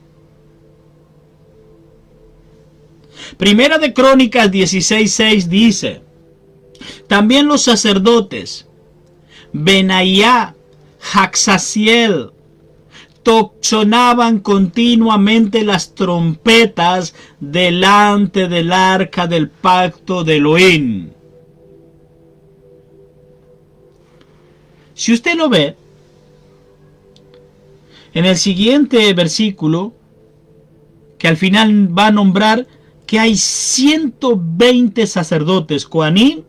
Primera de Crónicas 16:6 dice: también los sacerdotes Benayá, Haxasiel, sonaban continuamente las trompetas delante del arca del pacto de Elohim. Si usted lo ve, en el siguiente versículo, que al final va a nombrar que hay 120 sacerdotes Coanín,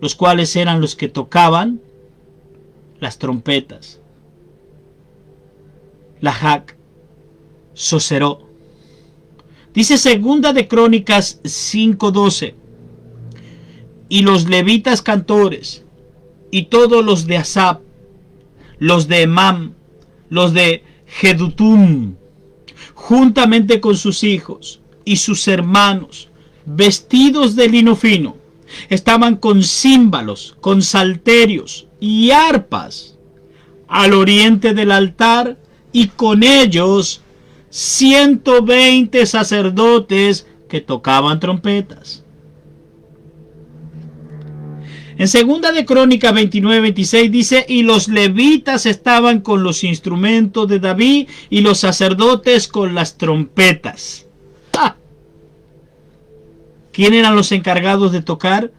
los cuales eran los que tocaban las trompetas. La Hac, Soceró. Dice Segunda de Crónicas 5:12. Y los levitas cantores, y todos los de Asap, los de Emam, los de Jedutum, juntamente con sus hijos y sus hermanos, vestidos de lino fino, estaban con címbalos, con salterios y arpas al oriente del altar, y con ellos 120 sacerdotes que tocaban trompetas. En Segunda de Crónicas 29:26 dice: y los levitas estaban con los instrumentos de David, y los sacerdotes con las trompetas. ¡Ah! ¿Quién eran los encargados de tocar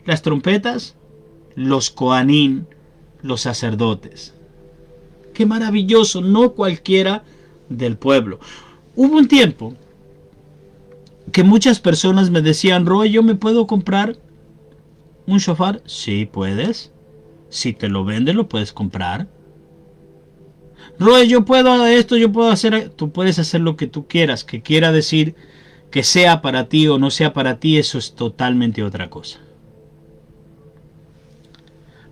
las trompetas? Los Coanín, los sacerdotes. ¡Qué maravilloso! No cualquiera del pueblo. Hubo un tiempo que muchas personas me decían, Roy, ¿yo me puedo comprar un shofar? Sí, puedes. Si te lo venden, lo puedes comprar. Roy, yo puedo esto, yo puedo hacer... Tú puedes hacer lo que tú quieras. Que quiera decir que sea para ti o no sea para ti, eso es totalmente otra cosa.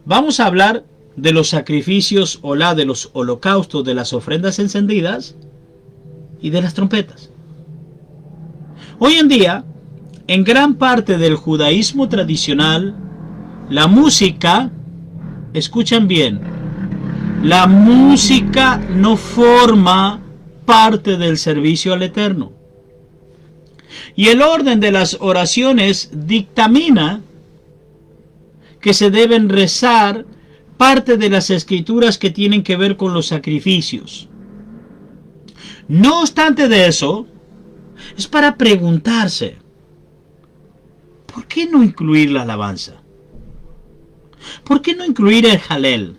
Vamos a hablar de los sacrificios de los holocaustos, de las ofrendas encendidas y de las trompetas. Hoy en día, en gran parte del judaísmo tradicional, la música, escuchan bien, la música no forma parte del servicio al Eterno. Y el orden de las oraciones dictamina que se deben rezar parte de las escrituras que tienen que ver con los sacrificios. No obstante de eso, es para preguntarse, ¿por qué no incluir la alabanza? ¿Por qué no incluir el Halel?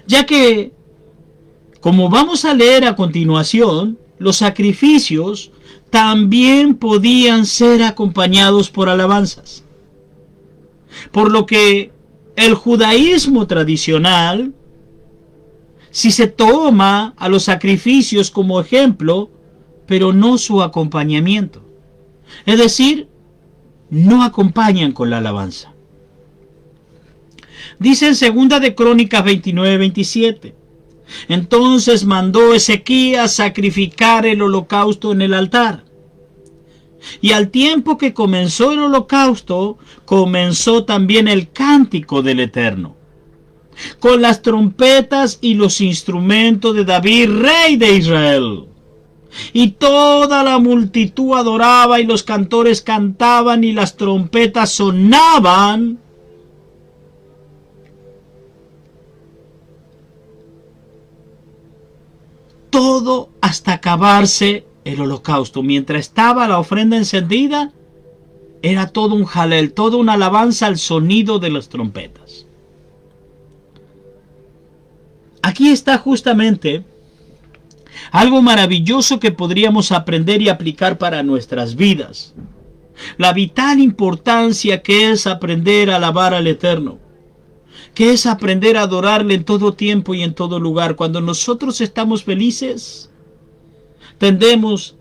Ya que, como vamos a leer a continuación, los sacrificios también podían ser acompañados por alabanzas. Por lo que el judaísmo tradicional, si se toma a los sacrificios como ejemplo, pero no su acompañamiento. Es decir, no acompañan con la alabanza. Dice en 2 de Crónicas 29-27. Entonces mandó Ezequías sacrificar el holocausto en el altar. Y al tiempo que comenzó el holocausto, comenzó también el cántico del Eterno, con las trompetas y los instrumentos de David, rey de Israel. Y toda la multitud adoraba, y los cantores cantaban, y las trompetas sonaban. Todo hasta acabarse el holocausto. Mientras estaba la ofrenda encendida, era todo un halel, toda una alabanza al sonido de las trompetas. Aquí está justamente algo maravilloso que podríamos aprender y aplicar para nuestras vidas. La vital importancia que es aprender a alabar al Eterno, que es aprender a adorarle en todo tiempo y en todo lugar. Cuando nosotros estamos felices, tendemos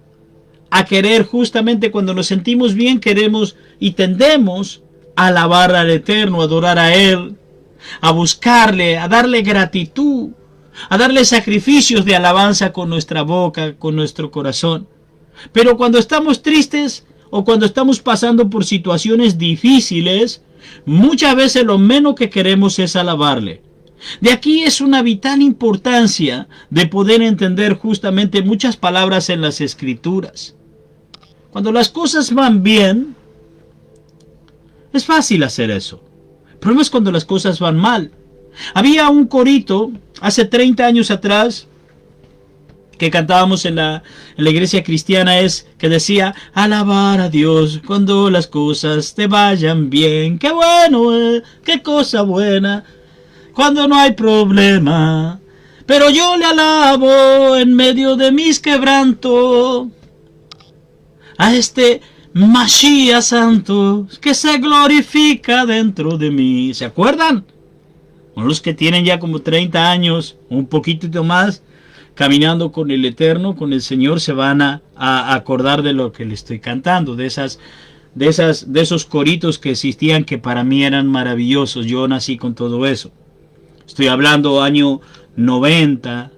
a querer, justamente cuando nos sentimos bien, queremos y tendemos a alabar al Eterno, a adorar a Él, a buscarle, a darle gratitud, a darle sacrificios de alabanza con nuestra boca, con nuestro corazón. Pero cuando estamos tristes o cuando estamos pasando por situaciones difíciles, muchas veces lo menos que queremos es alabarle. De aquí es una vital importancia de poder entender justamente muchas palabras en las Escrituras. Cuando las cosas van bien, es fácil hacer eso. El problema es cuando las cosas van mal. Había un corito hace 30 años atrás que cantábamos en la iglesia cristiana, que decía: alabar a Dios cuando las cosas te vayan bien. ¡Qué bueno! ¡Qué cosa buena! Cuando no hay problema, pero yo le alabo en medio de mis quebrantos a este Mashiach santo que se glorifica dentro de mí. ¿Se acuerdan? Los que tienen ya como 30 años, un poquitito más, caminando con el Eterno, con el Señor, se van a acordar de lo que le estoy cantando, de esos coritos que existían, que para mí eran maravillosos. Yo nací con todo eso. Estoy hablando año 90,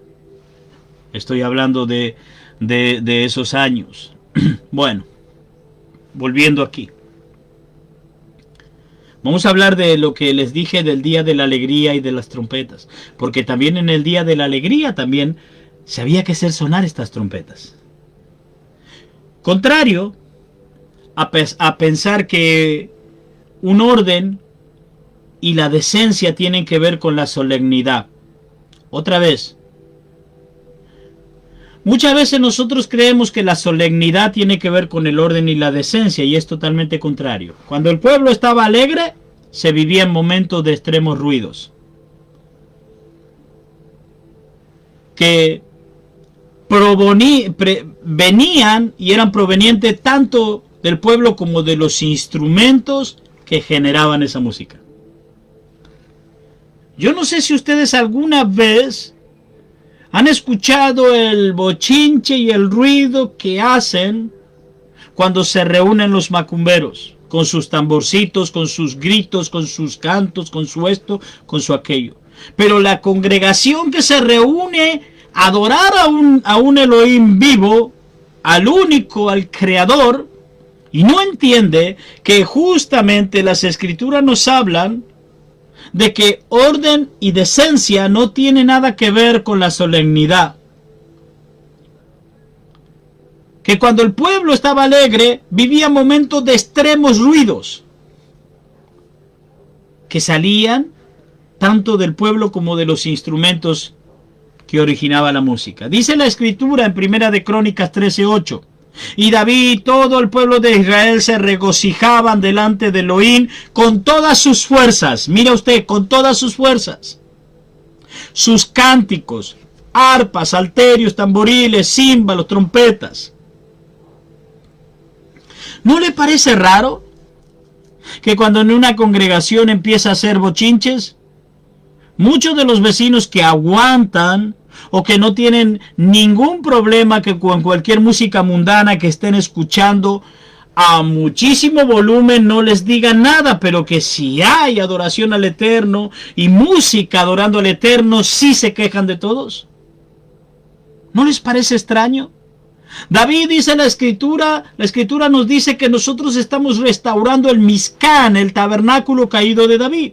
estoy hablando de esos años. Bueno, volviendo aquí. Vamos a hablar de lo que les dije del día de la alegría y de las trompetas. Porque también en el día de la alegría también se había que hacer sonar estas trompetas. Contrario a pensar que un orden y la decencia tienen que ver con la solemnidad. Otra vez, muchas veces nosotros creemos que la solemnidad tiene que ver con el orden y la decencia, y es totalmente contrario. Cuando el pueblo estaba alegre, se vivían momentos de extremos ruidos, que venían y eran provenientes tanto del pueblo como de los instrumentos que generaban esa música. Yo no sé si ustedes alguna vez han escuchado el bochinche y el ruido que hacen cuando se reúnen los macumberos, con sus tamborcitos, con sus gritos, con sus cantos, con su esto, con su aquello. Pero la congregación que se reúne a adorar a un Elohim vivo, al único, al creador, y no entiende que justamente las escrituras nos hablan de que orden y decencia no tiene nada que ver con la solemnidad. Que cuando el pueblo estaba alegre, vivía momentos de extremos ruidos que salían tanto del pueblo como de los instrumentos que originaba la música. Dice la escritura en Primera de Crónicas 13:8. Y David y todo el pueblo de Israel se regocijaban delante de Elohim con todas sus fuerzas. Mira usted, con todas sus fuerzas. Sus cánticos, arpas, salterios, tamboriles, címbalos, trompetas. ¿No le parece raro que cuando en una congregación empieza a hacer bochinches, muchos de los vecinos que aguantan o que no tienen ningún problema que con cualquier música mundana que estén escuchando a muchísimo volumen no les digan nada, pero que si hay adoración al Eterno y música adorando al Eterno, sí se quejan de todos? ¿No les parece extraño? David dice la escritura nos dice que nosotros estamos restaurando el Mizcán, el tabernáculo caído de David.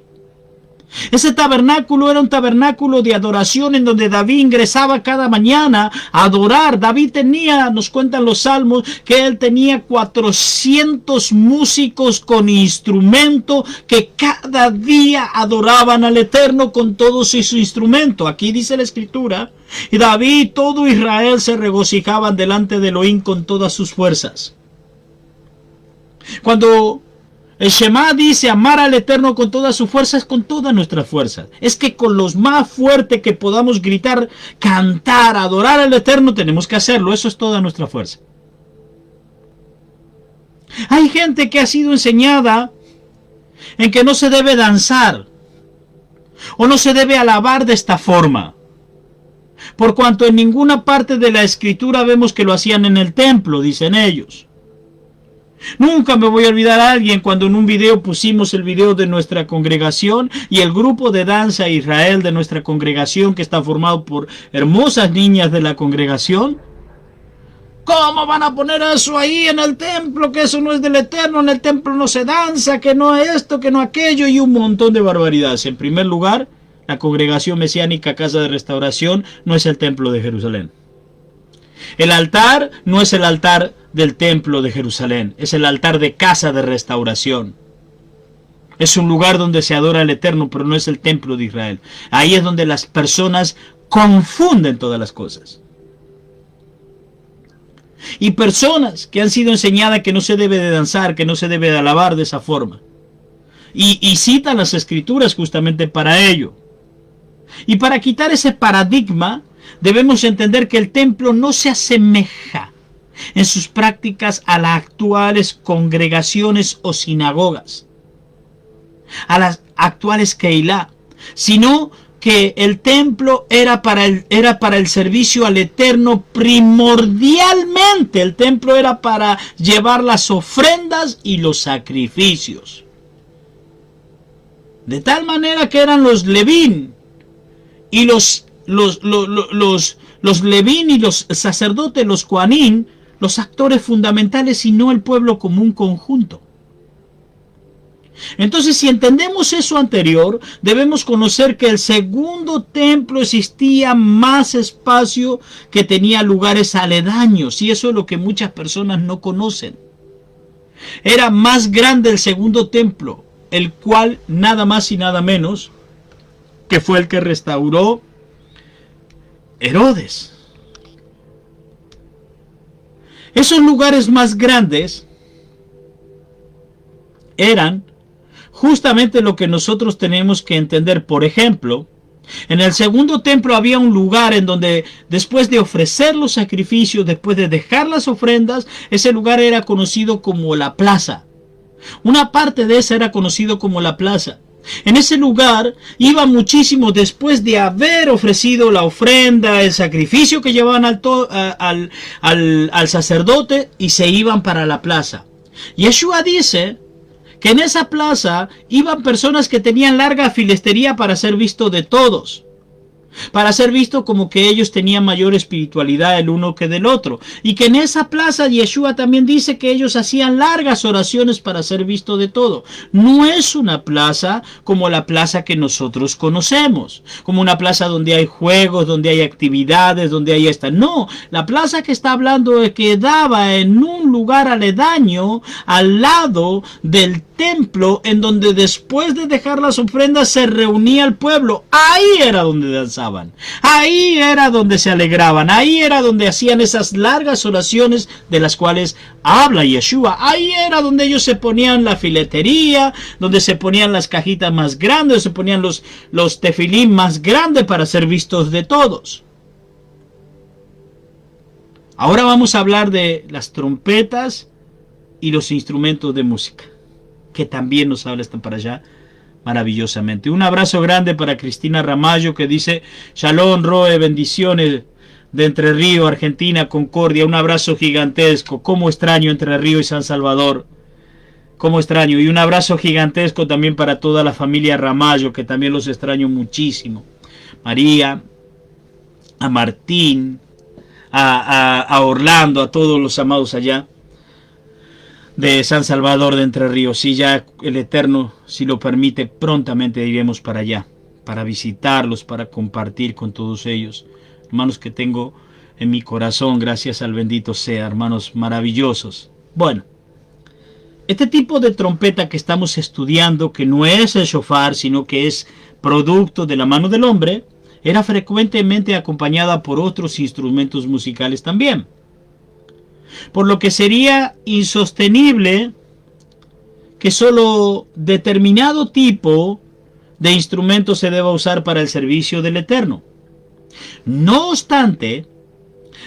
Ese tabernáculo era un tabernáculo de adoración en donde David ingresaba cada mañana a adorar. David tenía, nos cuentan los salmos, que él tenía 400 músicos con instrumento que cada día adoraban al Eterno con todos sus instrumentos. Aquí dice la escritura, y David y todo Israel se regocijaban delante de Elohim con todas sus fuerzas. Cuando el Shema dice amar al Eterno con todas sus fuerzas, con todas nuestras fuerzas. Es que con los más fuertes que podamos gritar, cantar, adorar al Eterno, tenemos que hacerlo. Eso es toda nuestra fuerza. Hay gente que ha sido enseñada en que no se debe danzar o no se debe alabar de esta forma, por cuanto en ninguna parte de la escritura vemos que lo hacían en el templo, dicen ellos. Nunca me voy a olvidar a alguien cuando en un video pusimos el video de nuestra congregación y el grupo de danza Israel de nuestra congregación, que está formado por hermosas niñas de la congregación. ¿Cómo van a poner eso ahí en el templo? Que eso no es del Eterno, en el templo no se danza, que no esto, que no aquello, y un montón de barbaridades. En primer lugar, la congregación mesiánica Casa de Restauración no es el templo de Jerusalén. El altar no es el altar del templo de Jerusalén, es el altar de Casa de Restauración. Es un lugar donde se adora al Eterno, pero no es el templo de Israel. Ahí es donde las personas confunden todas las cosas. Y personas que han sido enseñadas que no se debe de danzar, que no se debe de alabar de esa forma. Y citan las escrituras justamente para ello. Y para quitar ese paradigma, debemos entender que el templo no se asemeja en sus prácticas a las actuales congregaciones o sinagogas, a las actuales Keilah, sino que el templo era para el servicio al Eterno primordialmente. El templo era para llevar las ofrendas y los sacrificios. De tal manera que eran los Levín y los Levín y los sacerdotes, los Kohanim, los actores fundamentales y no el pueblo como un conjunto. Entonces, si entendemos eso anterior, debemos conocer que el segundo templo existía más espacio, que tenía lugares aledaños, y eso es lo que muchas personas no conocen. Era más grande el segundo templo, el cual nada más y nada menos que fue el que restauró Herodes. Esos lugares más grandes eran justamente lo que nosotros tenemos que entender. Por ejemplo, en el segundo templo había un lugar en donde después de ofrecer los sacrificios, después de dejar las ofrendas, ese lugar era conocido como la plaza. Una parte de esa era conocido como la plaza. En ese lugar iban muchísimos después de haber ofrecido la ofrenda, el sacrificio que llevaban al sacerdote, y se iban para la plaza. Yeshua dice que en esa plaza iban personas que tenían larga filestería para ser visto de todos, para ser visto como que ellos tenían mayor espiritualidad el uno que del otro, y que en esa plaza Yeshua también dice que ellos hacían largas oraciones para ser visto de todo. No es una plaza como la plaza que nosotros conocemos, como una plaza donde hay juegos, donde hay actividades, donde hay esta. No, la plaza que está hablando quedaba en un lugar aledaño, al lado del templo, en donde después de dejar las ofrendas se reunía el pueblo. Ahí era donde danzaban, ahí era donde se alegraban, ahí era donde hacían esas largas oraciones de las cuales habla Yeshua. Ahí era donde ellos se ponían la filetería, donde se ponían las cajitas más grandes, se ponían los tefilín más grandes para ser vistos de todos. Ahora vamos a hablar de las trompetas y los instrumentos de música, que también nos habla esta para allá maravillosamente. Un abrazo grande para Cristina Ramallo, que dice: Shalom, Roe, bendiciones de Entre Ríos, Argentina, Concordia. Un abrazo gigantesco. Cómo extraño Entre Ríos y San Salvador. Cómo extraño. Y un abrazo gigantesco también para toda la familia Ramallo, que también los extraño muchísimo. María, a Martín, a Orlando, a todos los amados allá de San Salvador de Entre Ríos. Y ya el Eterno, si lo permite, prontamente iremos para allá, para visitarlos, para compartir con todos ellos. Hermanos que tengo en mi corazón, gracias al bendito sea, hermanos maravillosos. Bueno, este tipo de trompeta que estamos estudiando, que no es el shofar, sino que es producto de la mano del hombre, era frecuentemente acompañada por otros instrumentos musicales también. Por lo que sería insostenible que solo determinado tipo de instrumento se deba usar para el servicio del Eterno. No obstante,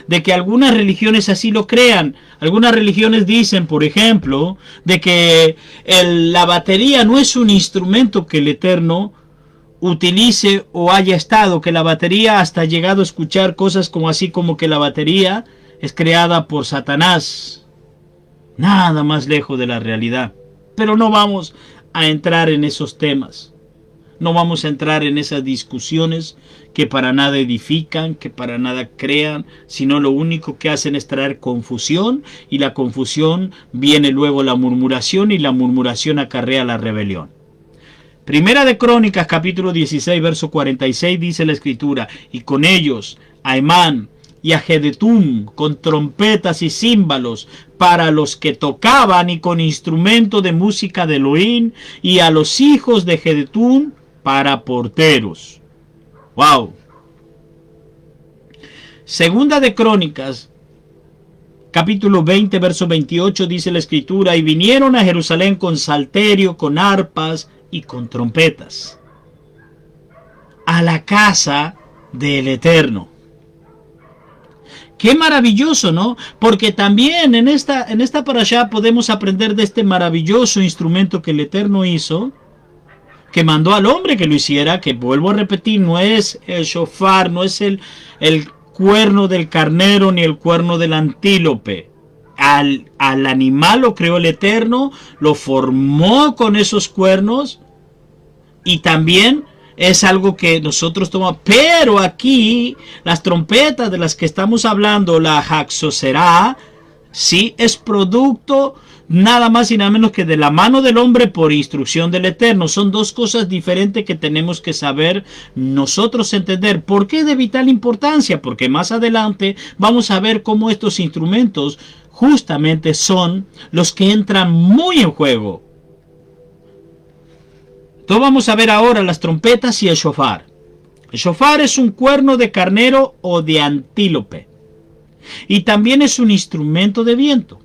de que algunas religiones así lo crean. Algunas religiones dicen, por ejemplo, de que la batería no es un instrumento que el Eterno utilice o haya estado, que la batería, hasta ha llegado a escuchar cosas como así, como que la batería es creada por Satanás. Nada más lejos de la realidad. Pero no vamos a entrar en esos temas. No vamos a entrar en esas discusiones que para nada edifican, que para nada crean, sino lo único que hacen es traer confusión, y la confusión viene luego la murmuración, y la murmuración acarrea la rebelión. Primera de Crónicas, capítulo 16, verso 46, dice la Escritura: y con ellos a Emán y a Jedutum con trompetas y címbalos para los que tocaban, y con instrumento de música de Elohim, y a los hijos de Jedutum para porteros. ¡Wow! Segunda de Crónicas, capítulo 20, verso 28, dice la Escritura: y vinieron a Jerusalén con salterio, con arpas y con trompetas, a la casa del Eterno. Qué maravilloso, ¿no? Porque también en esta parashá podemos aprender de este maravilloso instrumento que el Eterno hizo, que mandó al hombre que lo hiciera, que vuelvo a repetir, no es el shofar, no es el cuerno del carnero ni el cuerno del antílope. Al animal lo creó el Eterno, lo formó con esos cuernos, y también es algo que nosotros tomamos. Pero aquí, las trompetas de las que estamos hablando, la Haxoserá, sí es producto nada más y nada menos que de la mano del hombre por instrucción del Eterno. Son dos cosas diferentes que tenemos que saber nosotros entender. ¿Por qué de vital importancia? Porque más adelante vamos a ver cómo estos instrumentos justamente son los que entran muy en juego. Entonces vamos a ver ahora las trompetas y el shofar. El shofar es un cuerno de carnero o de antílope, y también es un instrumento de viento.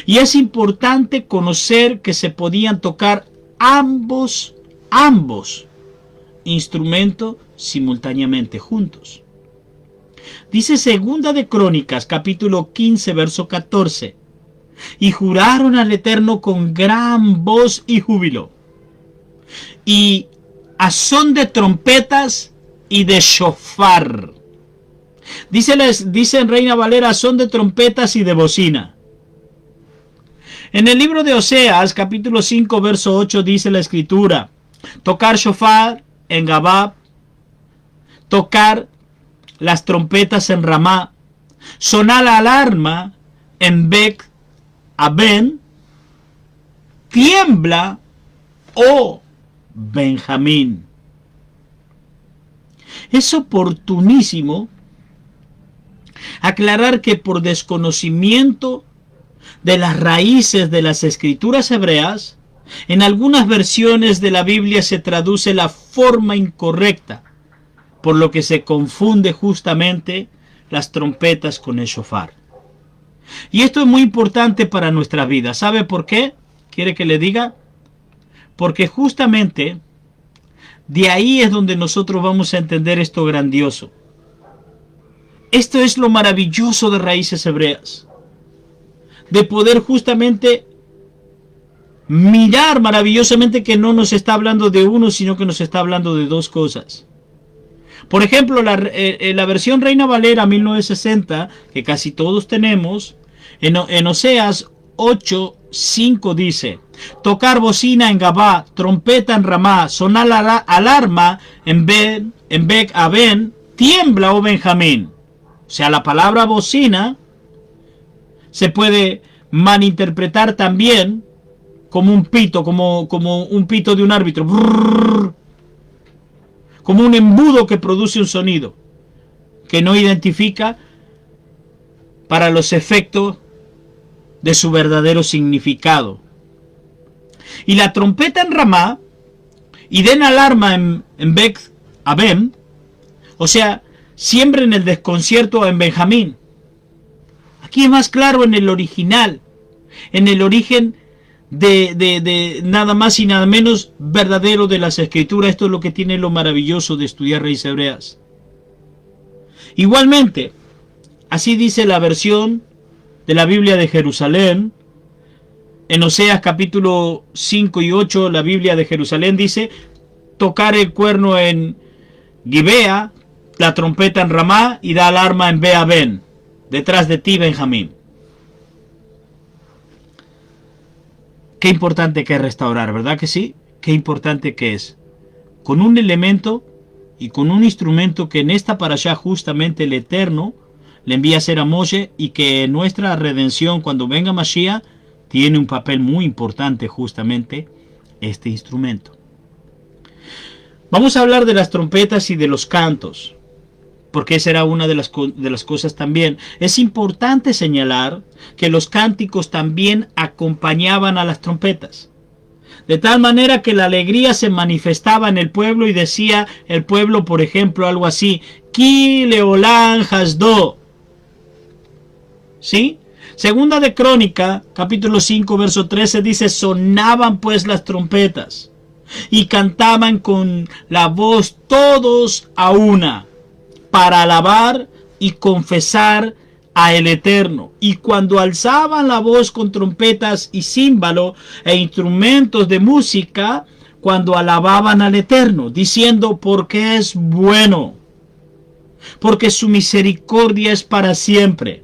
Y es importante conocer que se podían tocar ambos instrumentos simultáneamente juntos. Dice Segunda de Crónicas, capítulo 15, verso 14. Y juraron al Eterno con gran voz y júbilo, y a son de trompetas y de shofar. Dice en Reina Valera, a son de trompetas y de bocina. En el libro de Oseas, capítulo 5, verso 8, dice la escritura: tocar shofar en Gabá, tocar las trompetas en Ramá, sonar la alarma en Bec Aben, tiembla, oh Benjamín. Es oportunísimo aclarar que por desconocimiento de las raíces de las escrituras hebreas, en algunas versiones de la Biblia se traduce la forma incorrecta, por lo que se confunde justamente las trompetas con el shofar. Y esto es muy importante para nuestra vida. ¿Sabe por qué? ¿Quiere que le diga? Porque justamente de ahí es donde nosotros vamos a entender esto grandioso. Esto es lo maravilloso de Raíces Hebreas. De poder justamente mirar maravillosamente que no nos está hablando de uno, sino que nos está hablando de dos cosas. Por ejemplo, la versión Reina Valera 1960, que casi todos tenemos, en Oseas 8:5 dice: tocar bocina en Gabá, trompeta en Ramá, sonar la alarma en Bec Aben, tiembla, oh Benjamín. O sea, la palabra bocina se puede malinterpretar también como un pito, como un pito de un árbitro, brrr, como un embudo que produce un sonido que no identifica para los efectos de su verdadero significado. Y la trompeta en Ramá y den alarma en Bec Aben, o sea, siembren el desconcierto en Benjamín. Aquí es más claro en el original, en el origen de nada más y nada menos verdadero de las escrituras. Esto es lo que tiene lo maravilloso de estudiar Raíces Hebreas. Igualmente, así dice la versión de la Biblia de Jerusalén. En Oseas capítulo 5 y 8, la Biblia de Jerusalén dice: tocar el cuerno en Gibea, la trompeta en Ramá y da alarma en Beaben, detrás de ti, Benjamín. Qué importante que es restaurar, ¿verdad que sí? Qué importante que es. Con un elemento y con un instrumento que en esta parashá justamente el Eterno le envía a hacer a Moshe, y que en nuestra redención, cuando venga Mashiach, tiene un papel muy importante justamente este instrumento. Vamos a hablar de las trompetas y de los cantos, porque esa era una de las cosas también. Es importante señalar que los cánticos también acompañaban a las trompetas, de tal manera que la alegría se manifestaba en el pueblo, y decía el pueblo, por ejemplo, algo así: Ki leolán hasdo. ¿Sí? Segunda de Crónica, capítulo 5, verso 13, dice: sonaban pues las trompetas y cantaban con la voz todos a una, para alabar y confesar a el Eterno. Y cuando alzaban la voz con trompetas y címbalo e instrumentos de música, cuando alababan al Eterno, diciendo: porque es bueno, porque su misericordia es para siempre.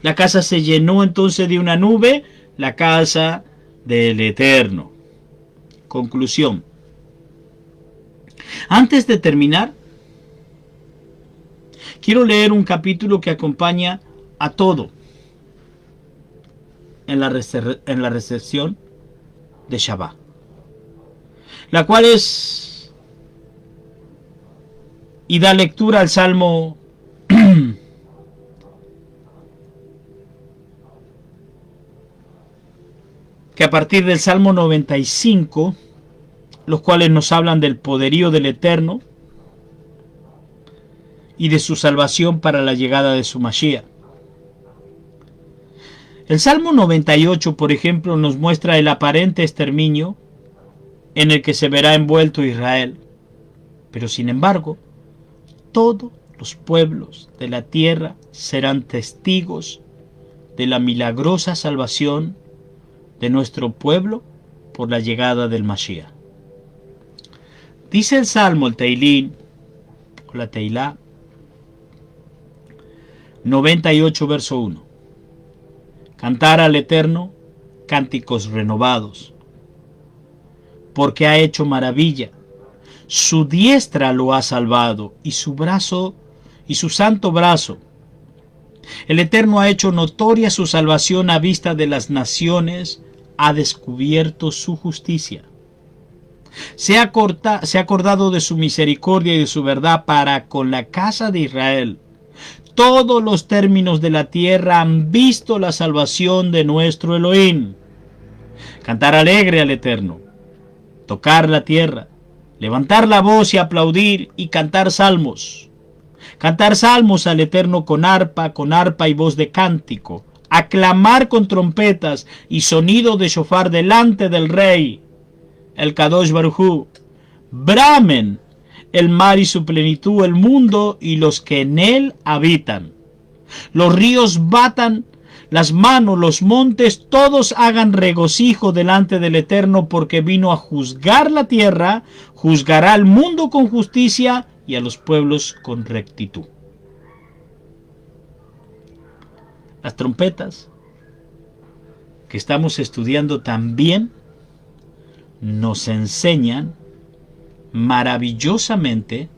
La casa se llenó entonces de una nube, la casa del Eterno. Conclusión. Antes de terminar, quiero leer un capítulo que acompaña a todo en la recepción de Shabbat, la cual es, y da lectura al Salmo que a partir del Salmo 95, los cuales nos hablan del poderío del Eterno y de su salvación para la llegada de su Mashiach. El Salmo 98, por ejemplo, nos muestra el aparente exterminio en el que se verá envuelto Israel. Pero sin embargo, todos los pueblos de la tierra serán testigos de la milagrosa salvación de nuestro pueblo por la llegada del Mashiach. Dice el Salmo, el Teilín, o la Teilá, 98, verso 1. Cantar al Eterno cánticos renovados, porque ha hecho maravilla. Su diestra lo ha salvado, y su brazo, y su santo brazo. El Eterno ha hecho notoria su salvación a vista de las naciones, ha descubierto su justicia. Se ha acordado de su misericordia y de su verdad para con la casa de Israel. Todos los términos de la tierra han visto la salvación de nuestro Elohim. Cantar alegre al Eterno, tocar la tierra, levantar la voz y aplaudir y cantar salmos. Cantar salmos al Eterno con arpa y voz de cántico. Aclamar con trompetas y sonido de shofar delante del Rey, el Kadosh Baruj Hu. Bramen el mar y su plenitud, el mundo y los que en él habitan. Los ríos batan las manos, los montes, todos hagan regocijo delante del Eterno, porque vino a juzgar la tierra, juzgará al mundo con justicia y a los pueblos con rectitud. Las trompetas que estamos estudiando también nos enseñan maravillosamente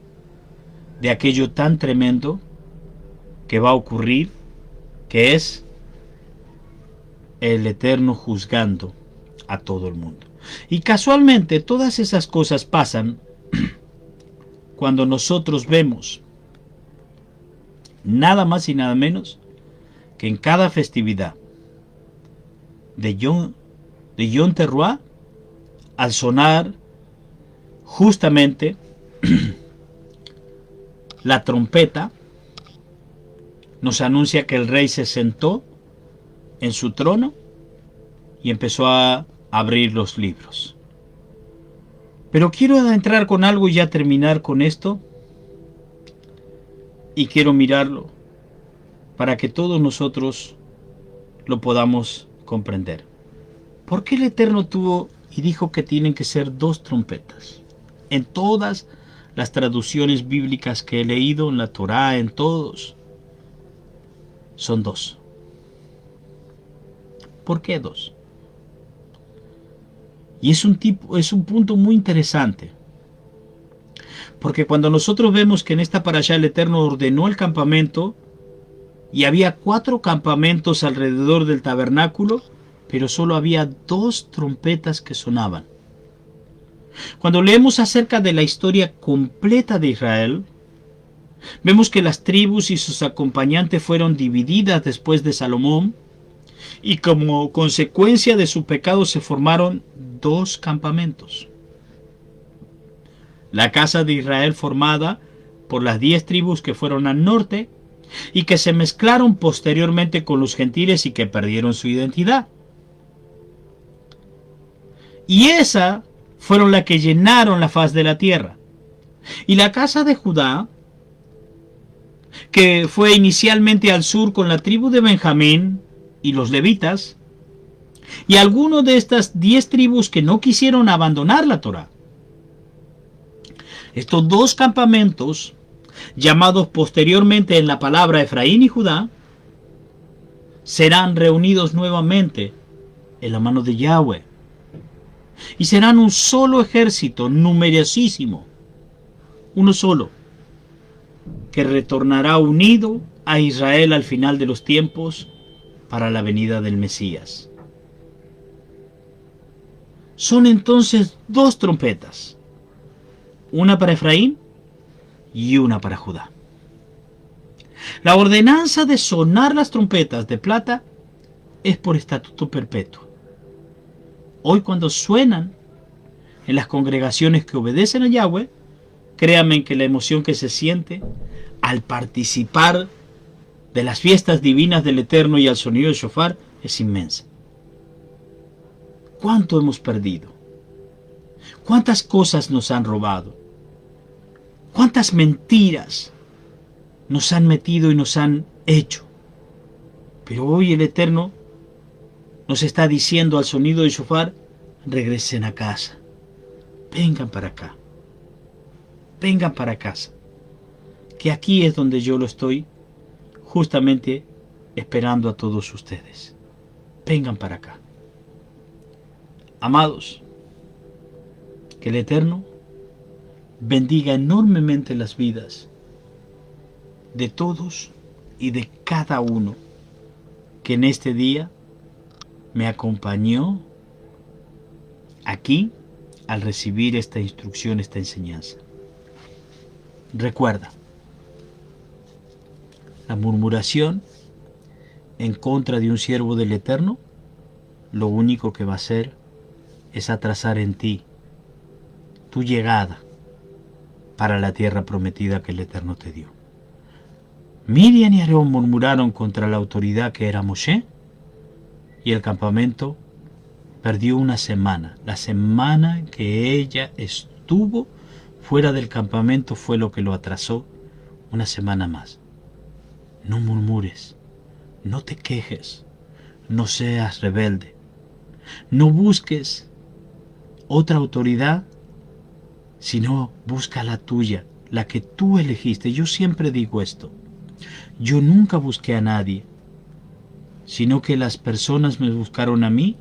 de aquello tan tremendo que va a ocurrir, que es el Eterno juzgando a todo el mundo. Y casualmente todas esas cosas pasan cuando nosotros vemos nada más y nada menos que en cada festividad de Yom Teruah, al sonar justamente la trompeta, nos anuncia que el rey se sentó en su trono y empezó a abrir los libros. Pero quiero adentrar con algo y ya terminar con esto, y quiero mirarlo para que todos nosotros lo podamos comprender. ¿Por qué el Eterno tuvo y dijo que tienen que ser 2 trompetas? En todas las traducciones bíblicas que he leído, en la Torá, en todos, son 2. ¿Por qué 2? Y es un punto muy interesante, porque cuando nosotros vemos que en esta parashá el Eterno ordenó el campamento, y había 4 campamentos alrededor del tabernáculo, pero solo había 2 trompetas que sonaban. Cuando leemos acerca de la historia completa de Israel, vemos que las tribus y sus acompañantes fueron divididas después de Salomón, y como consecuencia de su pecado se formaron 2 campamentos. La casa de Israel, formada por las 10 tribus que fueron al norte y que se mezclaron posteriormente con los gentiles y que perdieron su identidad. Y esa fueron las que llenaron la faz de la tierra. Y la casa de Judá, que fue inicialmente al sur con la tribu de Benjamín y los levitas, y algunos de estas 10 tribus que no quisieron abandonar la Torá. Estos 2 campamentos, llamados posteriormente en la palabra Efraín y Judá, serán reunidos nuevamente en la mano de Yahweh, y serán un solo ejército numerosísimo, uno solo, que retornará unido a Israel al final de los tiempos para la venida del Mesías. Son entonces 2 trompetas, una para Efraín y una para Judá. La ordenanza de sonar las trompetas de plata es por estatuto perpetuo. Hoy, cuando suenan en las congregaciones que obedecen a Yahweh, créanme que la emoción que se siente al participar de las fiestas divinas del Eterno y al sonido del shofar es inmensa. ¿Cuánto hemos perdido? ¿Cuántas cosas nos han robado? ¿Cuántas mentiras nos han metido y nos han hecho? Pero hoy el Eterno nos está diciendo al sonido del shofar: regresen a casa, vengan para acá, vengan para casa, que aquí es donde yo lo estoy justamente esperando a todos ustedes. Vengan para acá. Amados, que el Eterno bendiga enormemente las vidas de todos y de cada uno que en este día me acompañó aquí al recibir esta instrucción, esta enseñanza. Recuerda, la murmuración en contra de un siervo del Eterno, lo único que va a hacer es atrasar en ti tu llegada para la tierra prometida que el Eterno te dio. Miriam y Aarón murmuraron contra la autoridad que era Moshe, y el campamento perdió una semana. La semana que ella estuvo fuera del campamento fue lo que lo atrasó una semana más. No murmures, no te quejes, no seas rebelde, no busques otra autoridad, sino busca la tuya, la que tú elegiste. Yo siempre digo esto: yo nunca busqué a nadie, sino que las personas me buscaron a mí,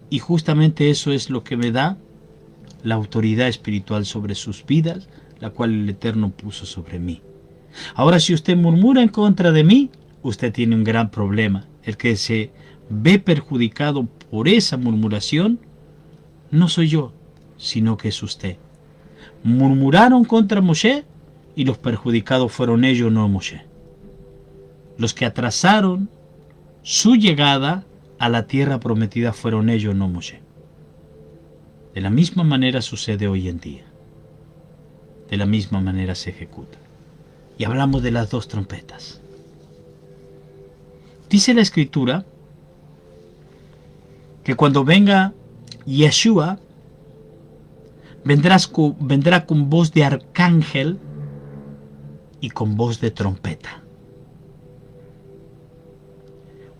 y justamente eso es lo que me da la autoridad espiritual sobre sus vidas, la cual el Eterno puso sobre mí. Ahora, si usted murmura en contra de mí, usted tiene un gran problema. El que se ve perjudicado por esa murmuración no soy yo, sino que es usted. Murmuraron contra Moshe y los perjudicados fueron ellos, no Moshe. Los que atrasaron su llegada a la tierra prometida fueron ellos, no Moshe. De la misma manera sucede hoy en día. De la misma manera se ejecuta. Y hablamos de las dos trompetas. Dice la Escritura que cuando venga Yeshua, vendrá con voz de arcángel y con voz de trompeta.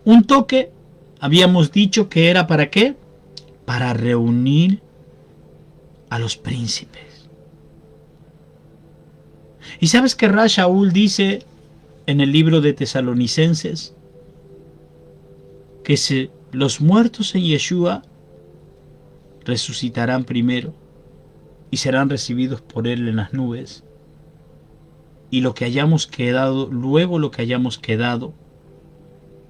Un toque, habíamos dicho que era ¿para qué? Para reunir a los príncipes. ¿Y sabes que Shaul dice en el libro de Tesalonicenses que los muertos en Yeshua resucitarán primero y serán recibidos por él en las nubes, y lo que hayamos quedado, luego lo que hayamos quedado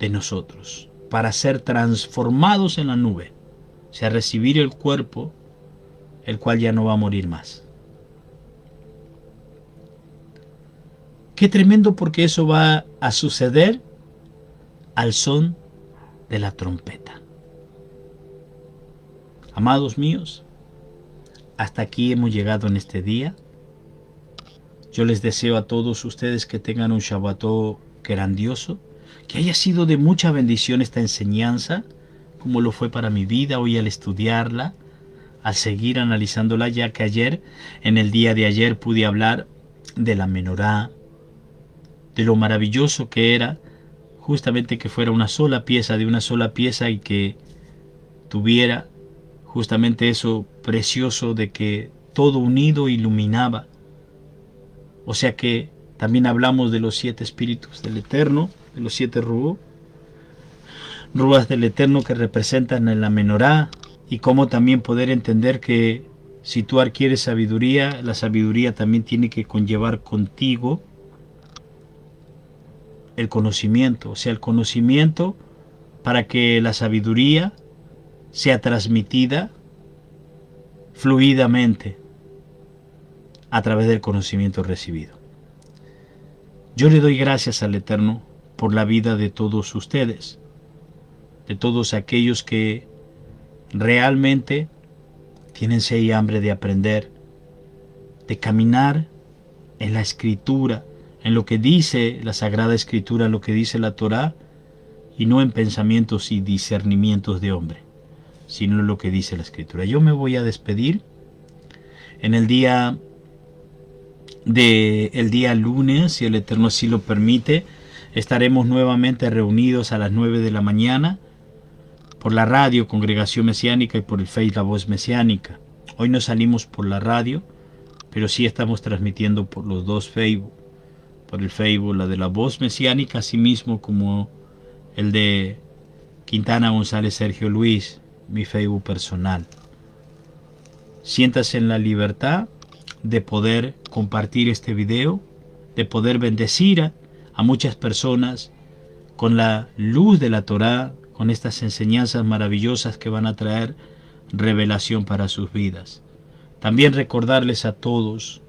de nosotros, para ser transformados en la nube, o sea, recibir el cuerpo, el cual ya no va a morir más? Qué tremendo, porque eso va a suceder al son de la trompeta. Amados míos, hasta aquí hemos llegado en este día. Yo les deseo a todos ustedes que tengan un Shabbató grandioso, que haya sido de mucha bendición esta enseñanza, como lo fue para mi vida hoy al estudiarla, al seguir analizándola, ya que ayer, en el día de ayer, pude hablar de la menorá, de lo maravilloso que era justamente que fuera una sola pieza de una sola pieza, y que tuviera justamente eso precioso de que todo unido iluminaba. O sea que también hablamos de los 7 espíritus del Eterno, de los 7 ruas del Eterno que representan en la menorá, y cómo también poder entender que si tú adquieres sabiduría, la sabiduría también tiene que conllevar contigo el conocimiento, o sea, el conocimiento para que la sabiduría sea transmitida fluidamente a través del conocimiento recibido. Yo le doy gracias al Eterno por la vida de todos ustedes, de todos aquellos que realmente tienen sed y hambre de aprender, de caminar en la Escritura, en lo que dice la Sagrada Escritura, en lo que dice la Torá, y no en pensamientos y discernimientos de hombre. sino lo que dice la Escritura. Yo me voy a despedir en el día lunes, si el Eterno así lo permite. Estaremos nuevamente reunidos a las 9 de la mañana por la radio Congregación Mesiánica y por el Face La Voz Mesiánica. Hoy no salimos por la radio, pero sí estamos transmitiendo por los dos Facebook. Por el Facebook, la de La Voz Mesiánica, así mismo como el de Quintana González Sergio Luis, mi Facebook personal. Siéntase en la libertad de poder compartir este video, de poder bendecir a muchas personas con la luz de la Torá, con estas enseñanzas maravillosas que van a traer revelación para sus vidas. También recordarles a todos,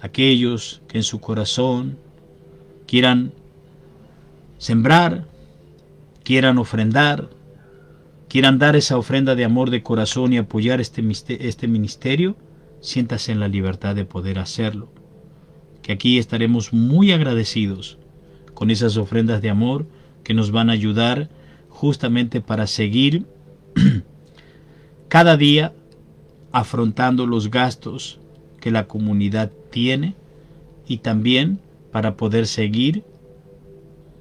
aquellos que en su corazón quieran sembrar, quieran ofrendar, quieran dar esa ofrenda de amor de corazón y apoyar este ministerio, siéntase en la libertad de poder hacerlo. Que aquí estaremos muy agradecidos con esas ofrendas de amor que nos van a ayudar justamente para seguir cada día afrontando los gastos que la comunidad tiene y también para poder seguir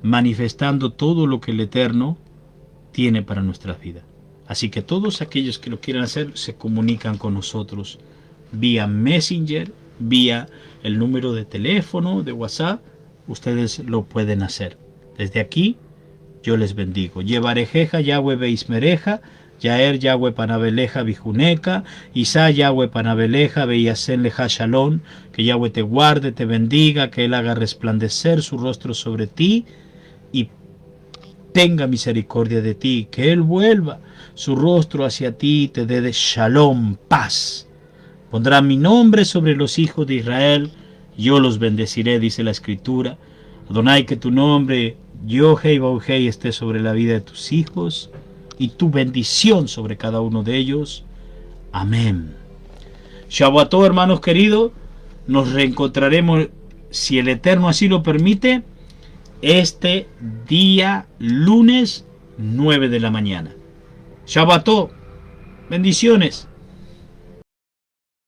manifestando todo lo que el Eterno tiene para nuestra vida. Así que todos aquellos que lo quieran hacer se comunican con nosotros vía Messenger, vía el número de teléfono, de WhatsApp. Ustedes lo pueden hacer. Desde aquí yo les bendigo. Yevarejeja Yahweh Beismereja, Yaer Yahweh Panabeleja Bijuneca, Isa Yahweh Panabeleja Beyasen Leja Shalom, que Yahweh te guarde, te bendiga, que Él haga resplandecer su rostro sobre ti y tenga misericordia de ti, que Él vuelva su rostro hacia ti y te dé de Shalom, paz. Pondrá mi nombre sobre los hijos de Israel, yo los bendeciré, dice la Escritura. Adonai, que tu nombre, Yohei Bauhei, esté sobre la vida de tus hijos y tu bendición sobre cada uno de ellos. Amén. Shavuató, hermanos queridos, nos reencontraremos, si el Eterno así lo permite, este día lunes 9 de la mañana. Shavuató, bendiciones.